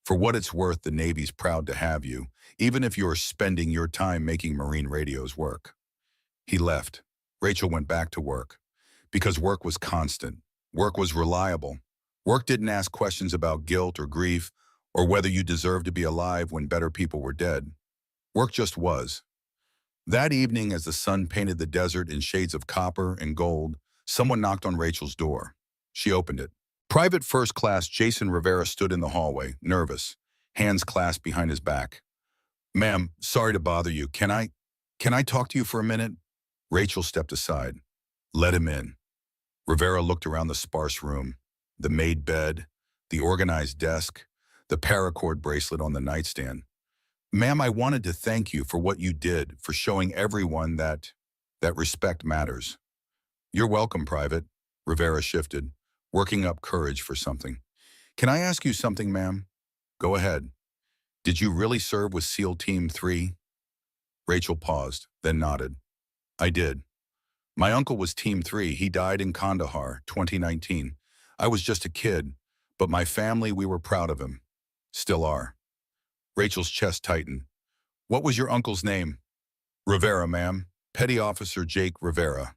for what it's worth, the Navy's proud to have you, even if you're spending your time making Marine radios work. He left. Rachel went back to work. Because work was constant. Work was reliable. Work didn't ask questions about guilt or grief, or whether you deserved to be alive when better people were dead. Work just was. That evening, as the sun painted the desert in shades of copper and gold, someone knocked on Rachel's door. She opened it. Private First Class Jason Rivera stood in the hallway, nervous, hands clasped behind his back. Ma'am, sorry to bother you. Can I talk to you for a minute? Rachel stepped aside. Let him in. Rivera looked around the sparse room, the made bed, the organized desk, the paracord bracelet on the nightstand. Ma'am, I wanted to thank you for what you did, for showing everyone that respect matters. You're welcome, Private. Rivera shifted, working up courage for something. Can I ask you something, ma'am? Go ahead. Did you really serve with SEAL Team 3? Rachel paused, then nodded. I did. My uncle was Team 3. He died in Kandahar, 2019. I was just a kid, but my family, we were proud of him. Still are. Rachel's chest tightened. What was your uncle's name? Rivera, ma'am. Petty Officer Jake Rivera.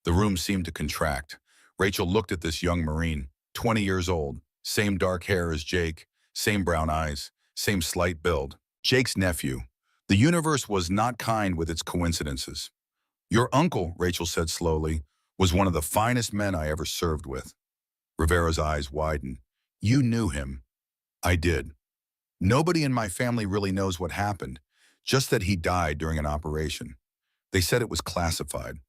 The room seemed to contract. Rachel looked at this young Marine, 20 years old, same dark hair as Jake, same brown eyes, same slight build. Jake's nephew. The universe was not kind with its coincidences. Your uncle, Rachel said slowly, was one of the finest men I ever served with. Rivera's eyes widened. You knew him. I did. Nobody in my family really knows what happened, just that he died during an operation. They said it was classified.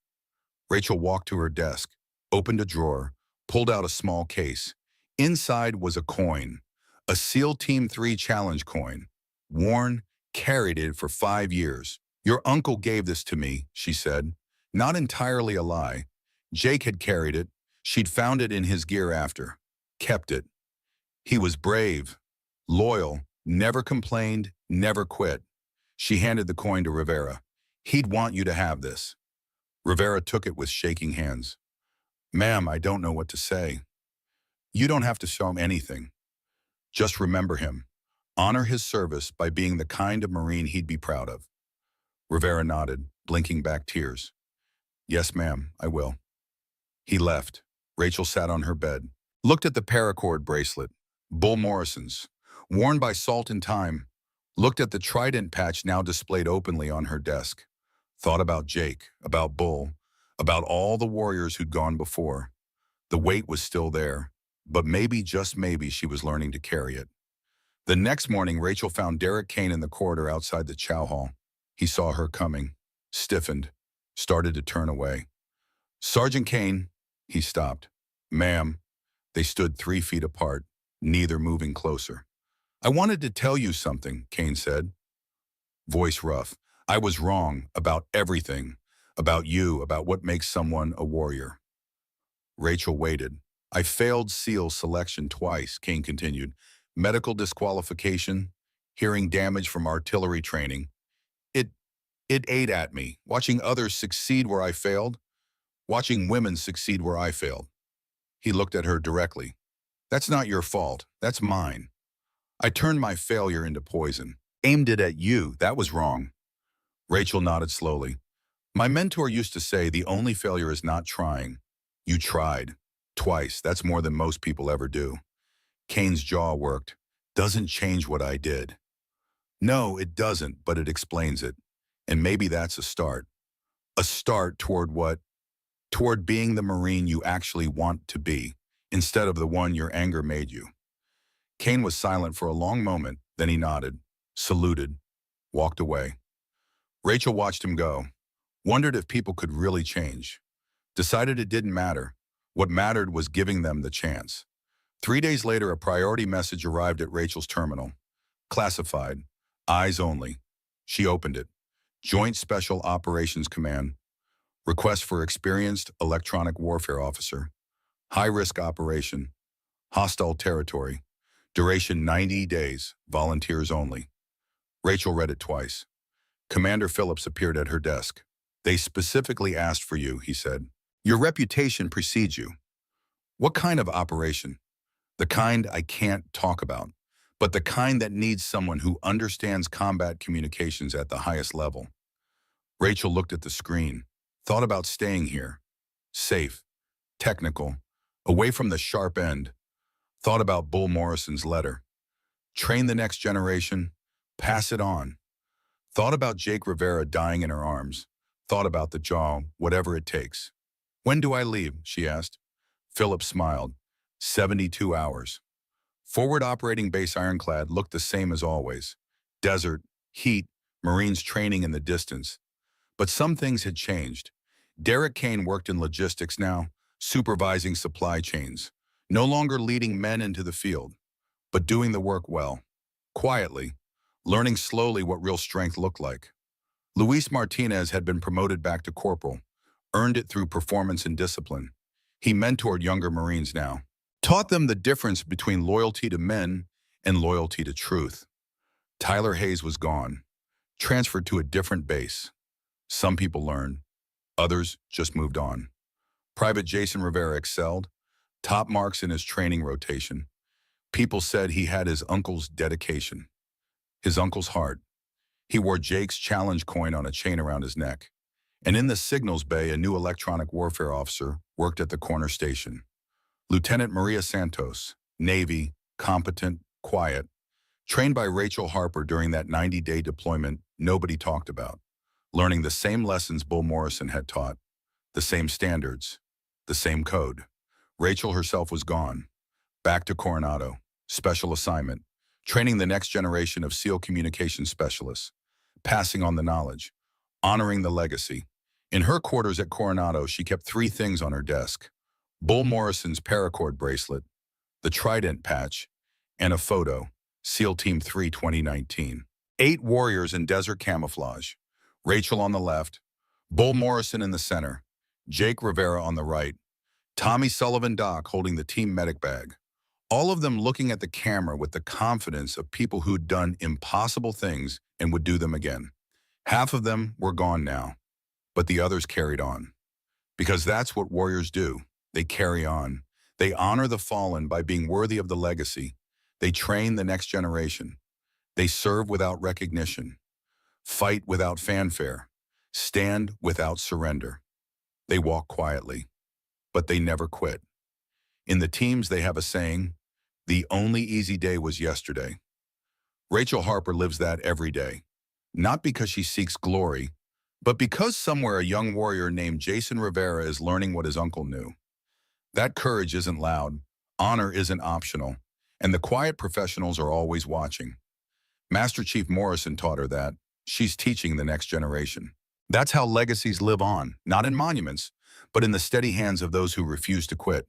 Rachel walked to her desk. opened a drawer, pulled out a small case. Inside was a coin, a SEAL Team 3 challenge coin. Warren carried it for 5 years. Your uncle gave this to me, she said. Not entirely a lie. Jake had carried it. She'd found it in his gear after. Kept it. He was brave, loyal, never complained, never quit. She handed the coin to Rivera. He'd want you to have this. Rivera took it with shaking hands. Ma'am, I don't know what to say. You don't have to show him anything. Just remember him. Honor his service by being the kind of Marine he'd be proud of. Rivera nodded, blinking back tears. Yes, ma'am, I will. He left. Rachel sat on her bed, looked at the paracord bracelet, Bull Morrison's, worn by Salt and Time, looked at the trident patch now displayed openly on her desk, thought about Jake, about Bull, about all the warriors who'd gone before. The weight was still there, but maybe, just maybe, she was learning to carry it. The next morning, Rachel found Derek Kane in the corridor outside the chow hall. He saw her coming, stiffened, started to turn away. Sergeant Kane, he stopped. Ma'am. They stood 3 feet apart, neither moving closer. I wanted to tell you something, Kane said. Voice rough. I was wrong about everything, about you, about what makes someone a warrior. Rachel waited. I failed SEAL selection twice, Kane continued. Medical disqualification, hearing damage from artillery training. It ate at me, watching others succeed where I failed, watching women succeed where I failed. He looked at her directly. That's not your fault, that's mine. I turned my failure into poison, aimed it at you, that was wrong. Rachel nodded slowly. My mentor used to say the only failure is not trying. You tried. Twice, that's more than most people ever do. Kane's jaw worked. Doesn't change what I did. No, it doesn't, but it explains it. And maybe that's a start. A start toward what? Toward being the Marine you actually want to be, instead of the one your anger made you. Kane was silent for a long moment, then he nodded, saluted, walked away. Rachel watched him go, wondered if people could really change. Decided it didn't matter. What mattered was giving them the chance. 3 days later, a priority message arrived at Rachel's terminal. Classified. Eyes only. She opened it. Joint Special Operations Command. Request for experienced electronic warfare officer. High-risk operation. Hostile territory. Duration 90 days. Volunteers only. Rachel read it twice. Commander Phillips appeared at her desk. They specifically asked for you, he said. Your reputation precedes you. What kind of operation? The kind I can't talk about, but the kind that needs someone who understands combat communications at the highest level. Rachel looked at the screen, thought about staying here. Safe, technical, away from the sharp end. Thought about Bull Morrison's letter. Train the next generation, pass it on. Thought about Jake Rivera dying in her arms. Thought about the jaw, whatever it takes. When do I leave? She asked. Philip smiled. 72 hours. Forward operating base Ironclad looked the same as always. Desert, heat, Marines training in the distance. But some things had changed. Derek Kane worked in logistics now, supervising supply chains. No longer leading men into the field, but doing the work well. Quietly, learning slowly what real strength looked like. Luis Martinez had been promoted back to corporal, earned it through performance and discipline. He mentored younger Marines now. Taught them the difference between loyalty to men and loyalty to truth. Tyler Hayes was gone, transferred to a different base. Some people learned, others just moved on. Private Jason Rivera excelled, top marks in his training rotation. People said he had his uncle's dedication, his uncle's heart. He wore Jake's challenge coin on a chain around his neck. And in the signals bay, a new electronic warfare officer worked at the corner station. Lieutenant Maria Santos, Navy, competent, quiet, trained by Rachel Harper during that 90-day deployment nobody talked about, learning the same lessons Bull Morrison had taught, the same standards, the same code. Rachel herself was gone, back to Coronado, special assignment, training the next generation of SEAL communication specialists, passing on the knowledge, honoring the legacy. In her quarters at Coronado, she kept 3 things on her desk. Bull Morrison's paracord bracelet, the Trident patch, and a photo, SEAL Team 3 2019. 8 warriors in desert camouflage. Rachel on the left, Bull Morrison in the center, Jake Rivera on the right, Tommy Sullivan Doc holding the team medic bag. All of them looking at the camera with the confidence of people who'd done impossible things and would do them again. Half of them were gone now, but the others carried on. Because that's what warriors do. They carry on. They honor the fallen by being worthy of the legacy. They train the next generation. They serve without recognition, fight without fanfare, stand without surrender. They walk quietly, but they never quit. In the teams, they have a saying, "The only easy day was yesterday." Rachel Harper lives that every day, not because she seeks glory, but because somewhere a young warrior named Jason Rivera is learning what his uncle knew. That courage isn't loud, honor isn't optional, and the quiet professionals are always watching. Master Chief Morrison taught her that. She's teaching the next generation. That's how legacies live on, not in monuments, but in the steady hands of those who refuse to quit.